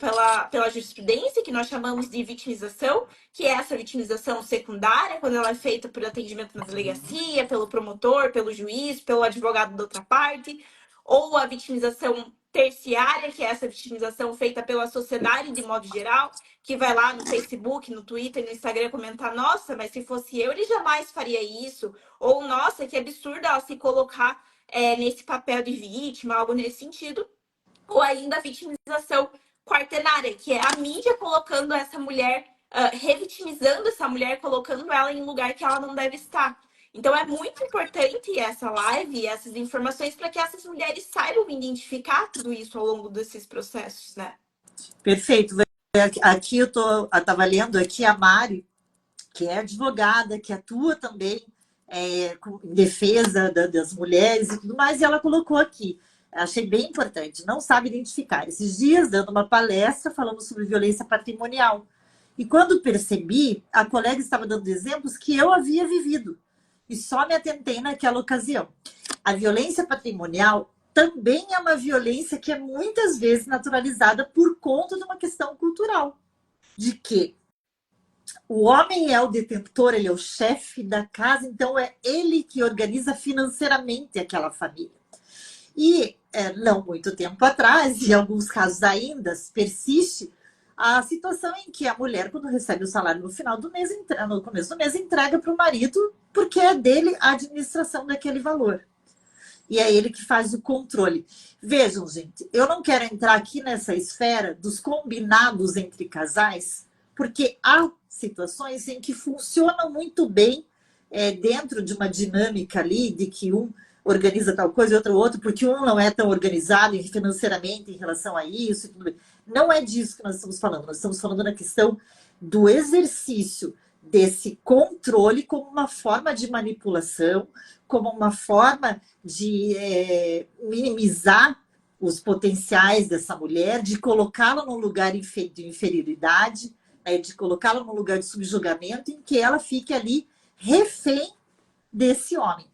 pela jurisprudência, que nós chamamos de vitimização, que é essa vitimização secundária, quando ela é feita por atendimento na delegacia, pelo promotor, pelo juiz, pelo advogado da outra parte, ou a vitimização terciária, que é essa vitimização feita pela sociedade de modo geral, que vai lá no Facebook, no Twitter, no Instagram comentar, nossa, mas se fosse eu, ele jamais faria isso, ou nossa, que absurdo ela se colocar nesse papel de vítima, algo nesse sentido, ou ainda a vitimização quaternária, que é a mídia colocando essa mulher, revitimizando essa mulher, colocando ela em um lugar que ela não deve estar. Então é muito importante essa live e essas informações para que essas mulheres saibam identificar tudo isso ao longo desses processos, né? Perfeito. Aqui eu estava lendo aqui a Mari, que é advogada, que atua também em defesa das mulheres e tudo mais, e ela colocou aqui, achei bem importante, não sabe identificar. Esses dias, dando uma palestra, falamos sobre violência patrimonial. E quando percebi, a colega estava dando exemplos que eu havia vivido, e só me atentei naquela ocasião. A violência patrimonial também é uma violência que é muitas vezes naturalizada por conta de uma questão cultural, de que o homem é o detentor, ele é o chefe da casa, então é ele que organiza financeiramente aquela família. E não muito tempo atrás, em alguns casos ainda, persiste a situação em que a mulher, quando recebe o salário no final do mês, no começo do mês, entrega para o marido, porque é dele a administração daquele valor. E é ele que faz o controle. Vejam, gente, eu não quero entrar aqui nessa esfera dos combinados entre casais, porque há situações em que funcionam muito bem dentro de uma dinâmica ali, de que um organiza tal coisa e outro, porque um não é tão organizado financeiramente em relação a isso. Tudo bem. Não é disso que nós estamos falando. Nós estamos falando na questão do exercício desse controle como uma forma de manipulação, como uma forma de minimizar os potenciais dessa mulher, de colocá-la num lugar de inferioridade, né, de colocá-la num lugar de subjugamento, em que ela fique ali refém desse homem.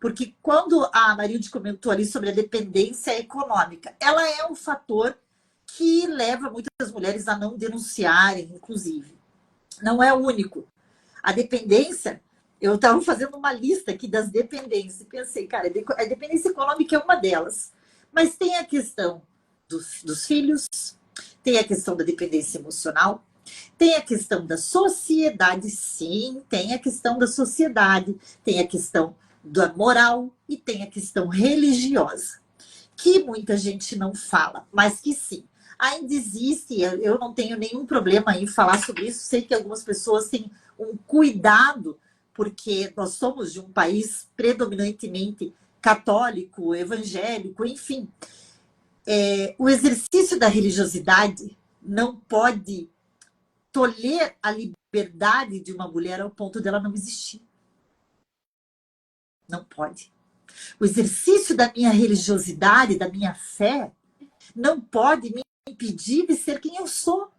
Porque quando a Marilde comentou ali sobre a dependência econômica, ela é um fator que leva muitas mulheres a não denunciarem, inclusive. Não é o único. A dependência, eu estava fazendo uma lista aqui das dependências e pensei, cara, a dependência econômica é uma delas. Mas tem a questão dos filhos, tem a questão da dependência emocional, tem a questão da sociedade, sim, tem a questão da sociedade, tem a questão da moral e tem a questão religiosa, que muita gente não fala, mas que sim. Ainda existe, eu não tenho nenhum problema em falar sobre isso, sei que algumas pessoas têm um cuidado, porque nós somos de um país predominantemente católico, evangélico, enfim. O exercício da religiosidade não pode tolher a liberdade de uma mulher ao ponto dela não existir. Não pode. O exercício da minha religiosidade, da minha fé, não pode me impedir de ser quem eu sou.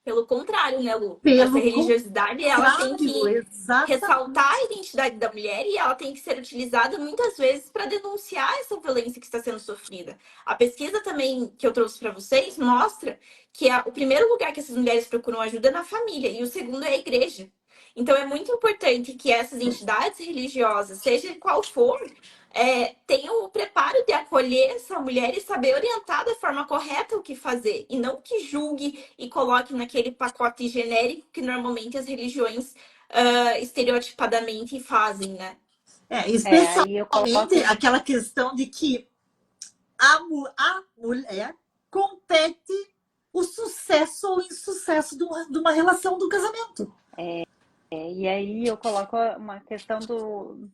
Pelo contrário, né, Lu? Essa Pelo religiosidade, ela tem que exatamente. ressaltar a identidade da mulher e ela tem que ser utilizada muitas vezes para denunciar essa violência que está sendo sofrida. A pesquisa também que eu trouxe para vocês mostra que o primeiro lugar que essas mulheres procuram ajuda é na família e o segundo é a igreja. Então é muito importante que essas entidades religiosas, seja qual for, tenham o preparo de acolher essa mulher e saber orientar da forma correta o que fazer, e não que julgue e coloque naquele pacote genérico que normalmente as religiões estereotipadamente fazem, né? Aí eu coloco... Especialmente aquela questão de que a mulher compete o sucesso ou insucesso de uma relação, do casamento. E aí eu coloco uma questão do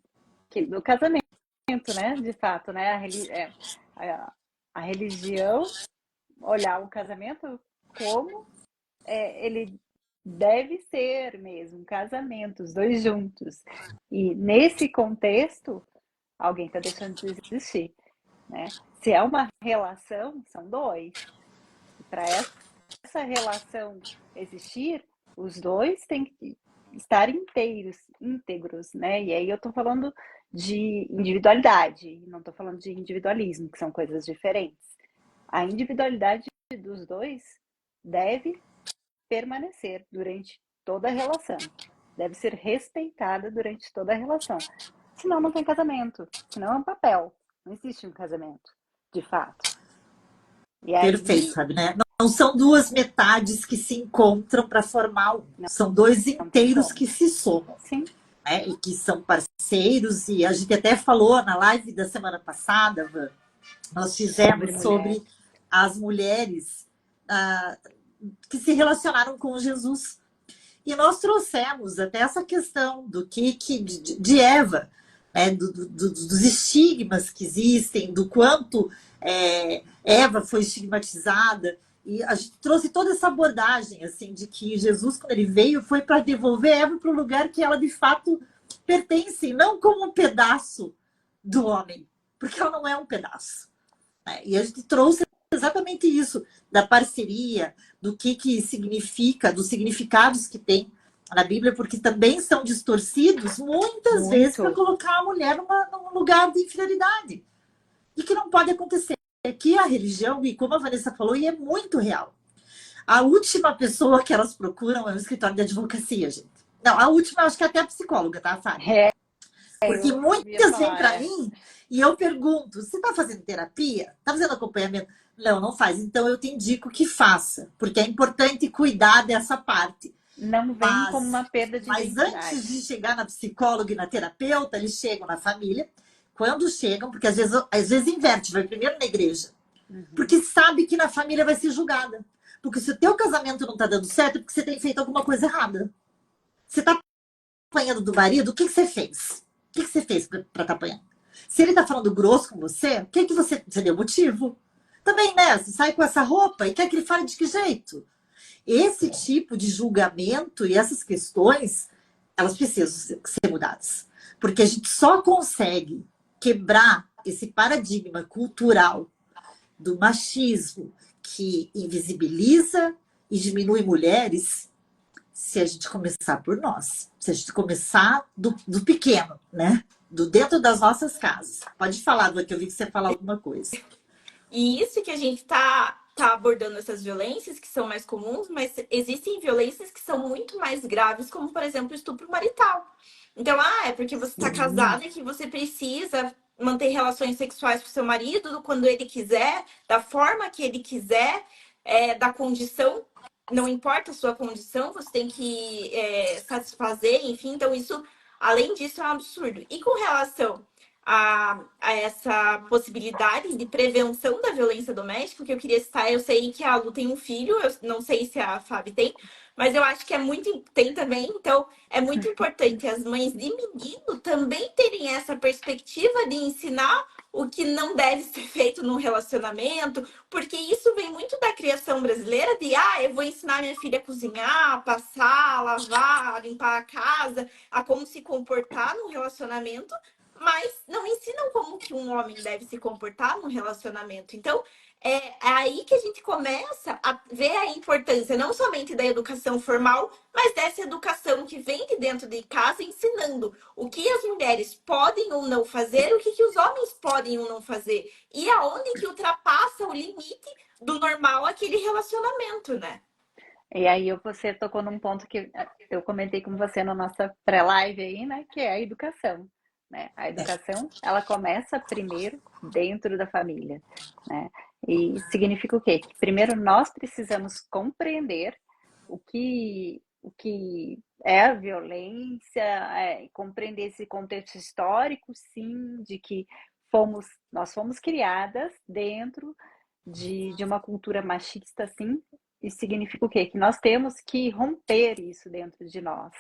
casamento, né? De fato, né? A religião olhar o casamento como ele deve ser mesmo, um casamento, os dois juntos. E nesse contexto, alguém está deixando de existir, né? Se é uma relação, são dois. E para essa relação existir, os dois têm que estar íntegros, né? E aí eu estou falando de individualidade, não estou falando de individualismo, que são coisas diferentes. A individualidade dos dois deve permanecer durante toda a relação, deve ser respeitada durante toda a relação. Senão não tem casamento, senão é um papel, não existe um casamento, de fato. E aí... Perfeito, sabe, né? Não são duas metades que se encontram para formar um. São dois inteiros que se somam. Sim. Né? E que são parceiros. E a gente até falou na live da semana passada, Van, nós fizemos sobre as mulheres que se relacionaram com Jesus. E nós trouxemos até essa questão de Eva, né? Dos estigmas que existem, do quanto Eva foi estigmatizada. E a gente trouxe toda essa abordagem assim, de que Jesus, quando ele veio, foi para devolver Eva para o lugar que ela de fato pertence, não como um pedaço do homem, porque ela não é um pedaço. Né? E a gente trouxe exatamente isso, da parceria, do que significa, dos significados que tem na Bíblia, porque também são distorcidos muitas vezes para colocar a mulher num lugar de inferioridade. E que não pode acontecer. Que a religião, e como a Vanessa falou, e é muito real. A última pessoa que elas procuram é um escritório de advocacia, gente. Não, a última, acho que é até a psicóloga, tá, Fábio? Porque muitas vêm para mim e eu pergunto, você está fazendo terapia? Está fazendo acompanhamento? Não faz. Então eu te indico que faça, porque é importante cuidar dessa parte. Não vem como uma perda de identidade. Mas antes de chegar na psicóloga e na terapeuta, eles chegam na família. Quando chegam, porque às vezes inverte, vai primeiro na igreja. Porque sabe que na família vai ser julgada. Porque se o teu casamento não está dando certo, é porque você tem feito alguma coisa errada. Você está apanhando do marido, o que você fez? O que você fez para estar apanhando? Se ele está falando grosso com você, o que você deu motivo? Também, né? Você sai com essa roupa e quer que ele fale de que jeito? Esse tipo de julgamento e essas questões, elas precisam ser mudadas. Porque a gente só consegue quebrar esse paradigma cultural do machismo que invisibiliza e diminui mulheres se a gente começar por nós, se a gente começar do pequeno, né? Do dentro das nossas casas. Pode falar, Du, que eu vi que você falar alguma coisa. E isso que a gente tá abordando essas violências que são mais comuns, mas existem violências que são muito mais graves, como, por exemplo, o estupro marital. Então, é porque você está casada e que você precisa manter relações sexuais com seu marido quando ele quiser, da forma que ele quiser, da condição. Não importa a sua condição, você tem que satisfazer, enfim. Então, isso, além disso, é um absurdo. E com relação a essa possibilidade de prevenção da violência doméstica, que eu queria citar, eu sei que a Lu tem um filho, eu não sei se a Fábio tem, mas eu acho que é muito, tem também, então é muito importante as mães de menino também terem essa perspectiva de ensinar o que não deve ser feito num relacionamento, porque isso vem muito da criação brasileira de, eu vou ensinar minha filha a cozinhar, a passar, a lavar, a limpar a casa, a como se comportar num relacionamento, mas não ensinam como que um homem deve se comportar num relacionamento. Então, é aí que a gente começa a ver a importância não somente da educação formal, mas dessa educação que vem de dentro de casa, ensinando o que as mulheres podem ou não fazer, o que os homens podem ou não fazer, e aonde que ultrapassa o limite do normal aquele relacionamento, né? E aí você tocou num ponto que eu comentei com você na nossa pré-live aí, né? Que é a educação. Né? A educação, ela começa primeiro dentro da família, né? E significa o quê? Que primeiro nós precisamos compreender o que é a violência, compreender esse contexto histórico, sim, de que nós fomos criadas dentro de uma cultura machista, sim. Isso significa o quê? Que nós temos que romper isso dentro de nós,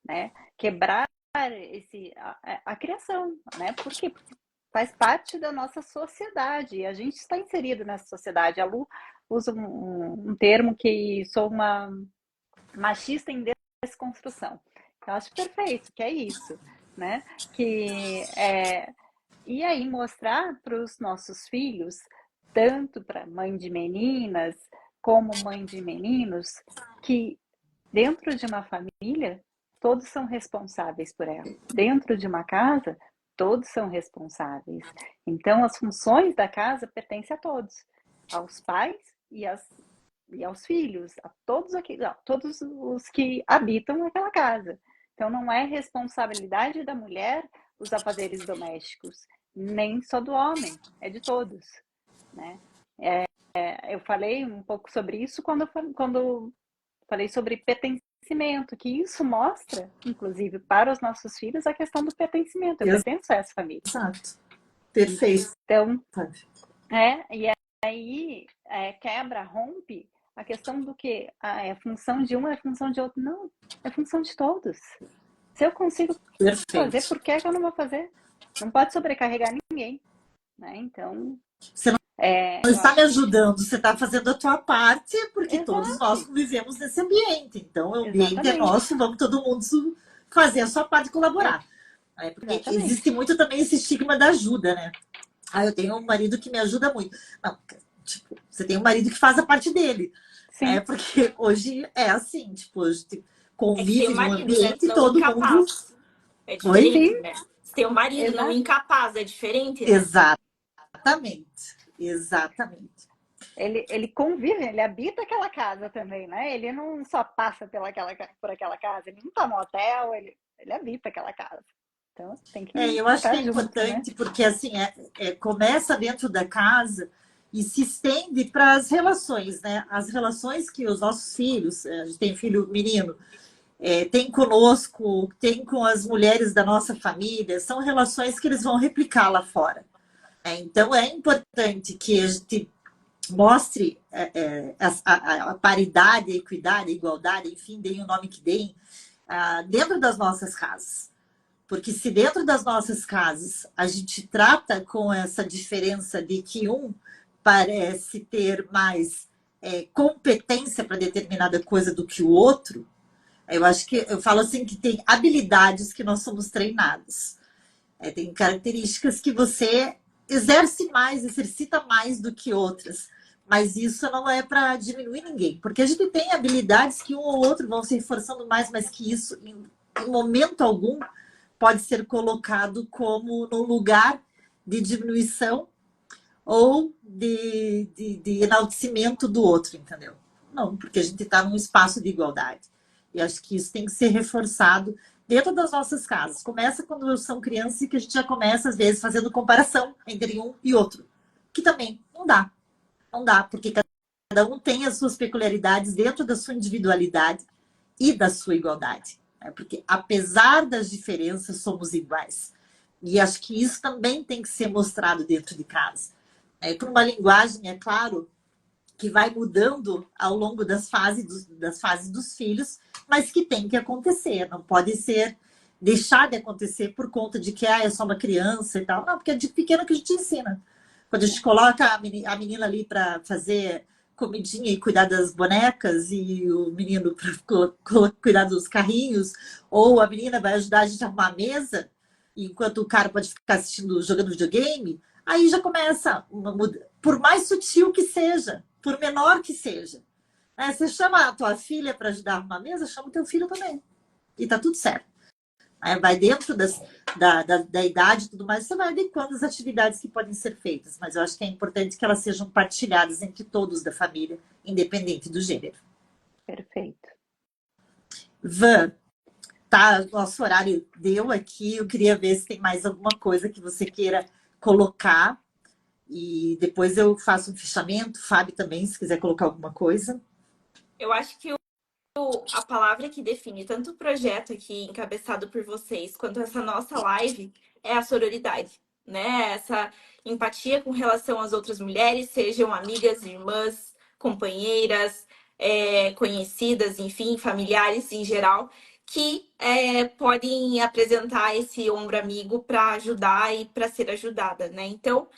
né? Quebrar a criação, né? Por quê? Porque faz parte da nossa sociedade e a gente está inserido nessa sociedade. A Lu usa um termo que sou uma machista em desconstrução. Eu acho perfeito, que é isso, né? E aí mostrar para os nossos filhos, tanto para mãe de meninas como mãe de meninos, que dentro de uma família todos são responsáveis por ela. Dentro de uma casa, todos são responsáveis. Então, as funções da casa pertencem a todos, aos pais e aos filhos, a todos os que habitam aquela casa. Então, não é responsabilidade da mulher os afazeres domésticos, nem só do homem, é de todos, né? Eu falei um pouco sobre isso quando falei sobre pertencimento, que isso mostra, inclusive, para os nossos filhos, a questão do pertencimento. Eu pertenço a essa família. Exato. Perfeito. Então, e aí quebra, rompe a questão do que é função de um, é função de outro. Não, é função de todos. Se eu consigo fazer, por que eu não vou fazer? Não pode sobrecarregar ninguém, né? Então, você não está me ajudando, você está fazendo a tua parte, porque Exato. Todos nós convivemos nesse ambiente. Então, o ambiente é nosso, vamos todo mundo fazer a sua parte e colaborar. Porque Exatamente. existe muito também esse estigma da ajuda, né? Eu tenho um marido que me ajuda muito. Não, tipo, você tem um marido que faz a parte dele. Sim. Porque hoje é assim, tipo, hoje convive num ambiente né? todo incapaz. mundo. É diferente, né? Você tem um marido não incapaz, é diferente, né? Exatamente. Ele convive, ele habita aquela casa também, né? Ele não só passa por aquela casa, ele não tá no hotel, ele habita aquela casa. Então tem que eu acho que é junto, importante, né? porque assim, começa dentro da casa e se estende para as relações, né? As relações que os nossos filhos, a gente tem filho menino, tem conosco, tem com as mulheres da nossa família, são relações que eles vão replicar lá fora. Então é importante que a gente mostre a paridade, a equidade, a igualdade, enfim, deem o nome que deem, dentro das nossas casas. Porque se dentro das nossas casas a gente trata com essa diferença de que um parece ter mais competência para determinada coisa do que o outro, eu falo assim que tem habilidades que nós somos treinados. Tem características que você exerce mais, exercita mais do que outras. Mas isso não é para diminuir ninguém, porque a gente tem habilidades que um ou outro vão se reforçando mais, mas que isso, em momento algum, pode ser colocado como no lugar de diminuição ou de enaltecimento do outro, entendeu? Não, porque a gente está num espaço de igualdade. E acho que isso tem que ser reforçado dentro das nossas casas. Começa quando são crianças e que a gente já começa, às vezes, fazendo comparação entre um e outro. Que também não dá. Não dá, porque cada um tem as suas peculiaridades dentro da sua individualidade e da sua igualdade. Né? Porque, apesar das diferenças, somos iguais. E acho que isso também tem que ser mostrado dentro de casa. Com uma linguagem, é claro, que vai mudando ao longo das fases dos filhos, mas que tem que acontecer. Não pode ser deixar de acontecer por conta de que é só uma criança e tal. Não, porque é de pequeno que a gente ensina. Quando a gente coloca a menina ali para fazer comidinha e cuidar das bonecas e o menino para cuidar dos carrinhos, ou a menina vai ajudar a gente a arrumar a mesa, enquanto o cara pode ficar assistindo, jogando videogame, aí já começa uma mudança. Por mais sutil que seja, por menor que seja. Né? Você chama a tua filha para ajudar a arrumar a mesa, chama o teu filho também. E tá tudo certo. Aí vai dentro da idade e tudo mais, você vai adequando as atividades que podem ser feitas. Mas eu acho que é importante que elas sejam partilhadas entre todos da família, independente do gênero. Perfeito. Van, tá, nosso horário deu aqui. Eu queria ver se tem mais alguma coisa que você queira colocar. E depois eu faço um fechamento. Fábio também, se quiser colocar alguma coisa. Eu acho que a palavra que define tanto o projeto aqui encabeçado por vocês quanto essa nossa live é a sororidade, né? Essa empatia com relação às outras mulheres, sejam amigas, irmãs, companheiras, conhecidas, enfim, familiares em geral, que podem apresentar esse ombro amigo para ajudar e para ser ajudada, né? Então,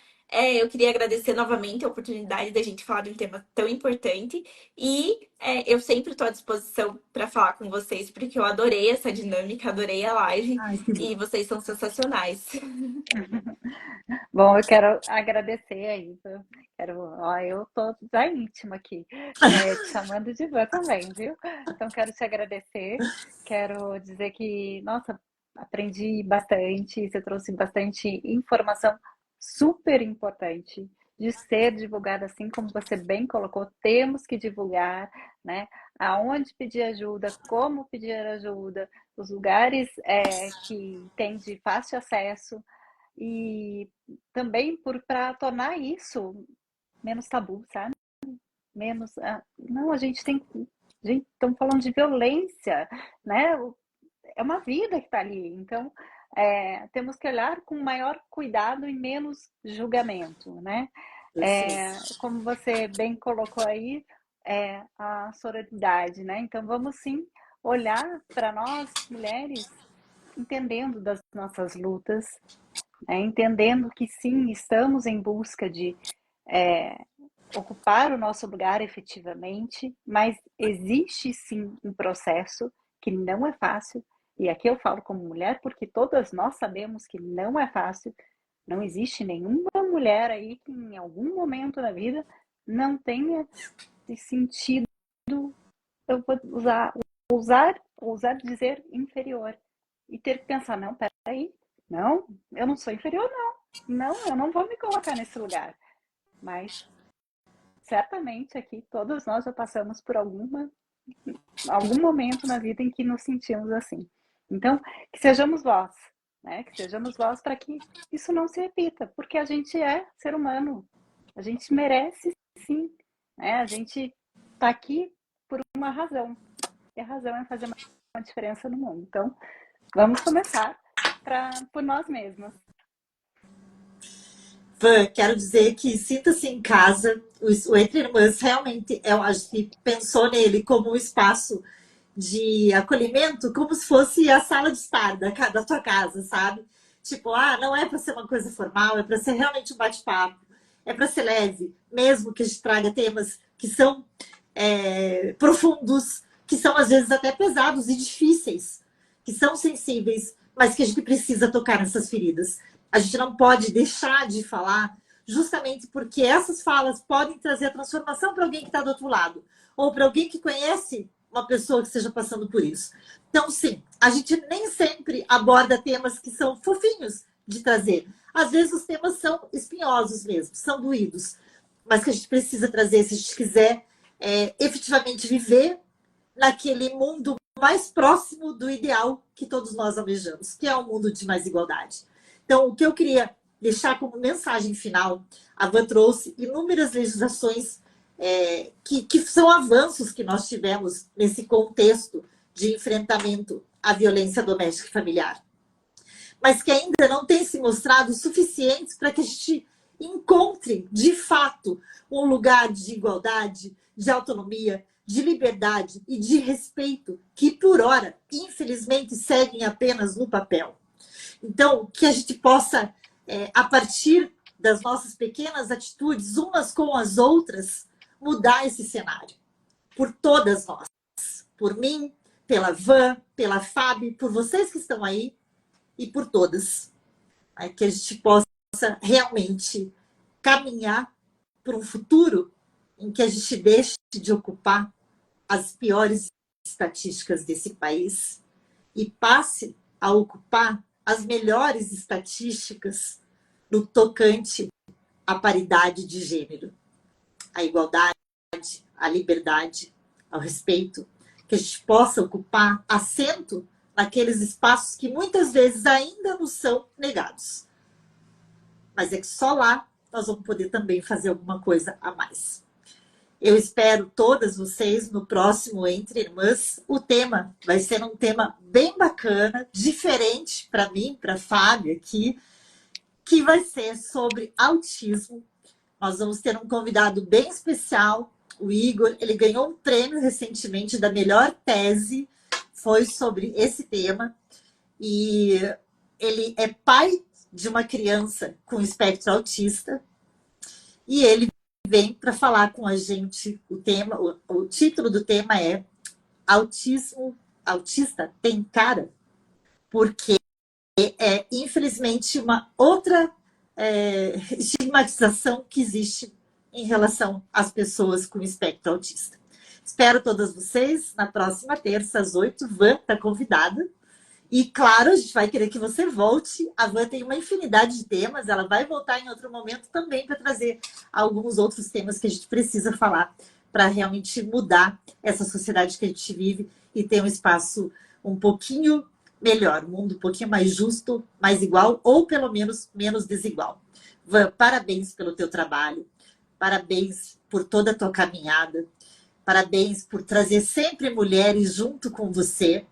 eu queria agradecer novamente a oportunidade da gente falar de um tema tão importante e eu sempre estou à disposição para falar com vocês, porque eu adorei essa dinâmica, adorei a live. Ai, que bom. E vocês são sensacionais. Bom, eu quero agradecer aí. Eu tô já íntima aqui, te chamando de Van também, viu? Então, quero te agradecer. Quero dizer que, nossa, aprendi bastante. Você trouxe bastante informação super importante de ser divulgada, assim como você bem colocou. Temos que divulgar, né? Aonde pedir ajuda, como pedir ajuda, os lugares que tem de fácil acesso. E também para tornar isso menos tabu, sabe? Menos. Não, a gente tem. Gente, estamos falando de violência, né? É uma vida que está ali. Então, temos que olhar com maior cuidado e menos julgamento, né? Como você bem colocou aí, a sororidade, né? Então, vamos sim olhar para nós, mulheres, entendendo das nossas lutas, entendendo que sim, estamos em busca de ocupar o nosso lugar efetivamente, mas existe sim um processo que não é fácil, e aqui eu falo como mulher porque todas nós sabemos que não é fácil, não existe nenhuma mulher aí que em algum momento da vida não tenha se sentido, eu vou ousar dizer inferior, e ter que pensar, não, peraí, não, eu não sou inferior, não, eu não vou me colocar nesse lugar. Mas certamente aqui todos nós já passamos por algum momento na vida em que nos sentimos assim. Então, que sejamos voz, né? Que sejamos voz para que isso não se repita, porque a gente é ser humano, a gente merece sim, né? A gente está aqui por uma razão, e a razão é fazer uma diferença no mundo. Então, vamos começar por nós mesmos. Quero dizer que sinta-se em casa. O Entre Irmãs realmente, eu acho que pensou nele como um espaço de acolhimento, como se fosse a sala de estar da tua casa, sabe? Tipo, não é para ser uma coisa formal, é para ser realmente um bate-papo, é para ser leve, mesmo que a gente traga temas que são profundos, que são às vezes até pesados e difíceis, que são sensíveis, mas que a gente precisa tocar nessas feridas. A gente não pode deixar de falar, justamente porque essas falas podem trazer a transformação para alguém que está do outro lado, ou para alguém que conhece uma pessoa que esteja passando por isso. Então, sim, a gente nem sempre aborda temas que são fofinhos de trazer. Às vezes os temas são espinhosos mesmo, são doídos, mas que a gente precisa trazer se a gente quiser efetivamente viver naquele mundo mais próximo do ideal que todos nós almejamos, que é um mundo de mais igualdade. Então, o que eu queria deixar como mensagem final, a Van trouxe inúmeras legislações que são avanços que nós tivemos nesse contexto de enfrentamento à violência doméstica e familiar, mas que ainda não têm se mostrado suficientes para que a gente encontre, de fato, um lugar de igualdade, de autonomia, de liberdade e de respeito que, por hora, infelizmente, seguem apenas no papel. Então, que a gente possa, a partir das nossas pequenas atitudes, umas com as outras, mudar esse cenário. Por todas nós. Por mim, pela Van, pela Fábio, por vocês que estão aí e por todas. Que a gente possa realmente caminhar para um futuro em que a gente deixe de ocupar as piores estatísticas desse país e passe a ocupar as melhores estatísticas no tocante à paridade de gênero, à igualdade, à liberdade, ao respeito, que a gente possa ocupar assento naqueles espaços que muitas vezes ainda nos são negados. Mas é que só lá nós vamos poder também fazer alguma coisa a mais. Eu espero todas vocês no próximo Entre Irmãs. O tema vai ser um tema bem bacana, diferente para mim, para a Fábio aqui, que vai ser sobre autismo. Nós vamos ter um convidado bem especial, o Igor. Ele ganhou um prêmio recentemente da melhor tese, foi sobre esse tema. E ele é pai de uma criança com espectro autista. E ele vem para falar com a gente o título do tema é Autismo, Autista tem cara? Porque infelizmente, uma outra estigmatização que existe em relação às pessoas com espectro autista. Espero todas vocês na próxima terça, às 8. Van está convidada. E, claro, a gente vai querer que você volte. A Van tem uma infinidade de temas. Ela vai voltar em outro momento também para trazer alguns outros temas que a gente precisa falar para realmente mudar essa sociedade que a gente vive e ter um espaço um pouquinho melhor, um mundo um pouquinho mais justo, mais igual ou, pelo menos, menos desigual. Van, parabéns pelo teu trabalho. Parabéns por toda a tua caminhada. Parabéns por trazer sempre mulheres junto com você.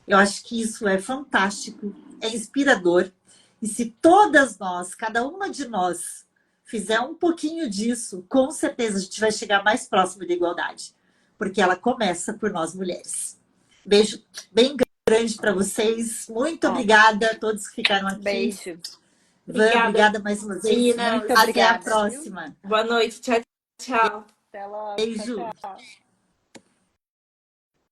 Eu acho que isso é fantástico, é inspirador. E se todas nós, cada uma de nós, fizer um pouquinho disso, com certeza a gente vai chegar mais próximo da igualdade. Porque ela começa por nós mulheres. Beijo bem grande para vocês. Muito obrigada a todos que ficaram aqui. Beijo. Van, obrigada mais uma vez. Muito Até obrigada, a próxima. Boa noite. Tchau, tchau. Até logo. Beijo. Tchau, tchau.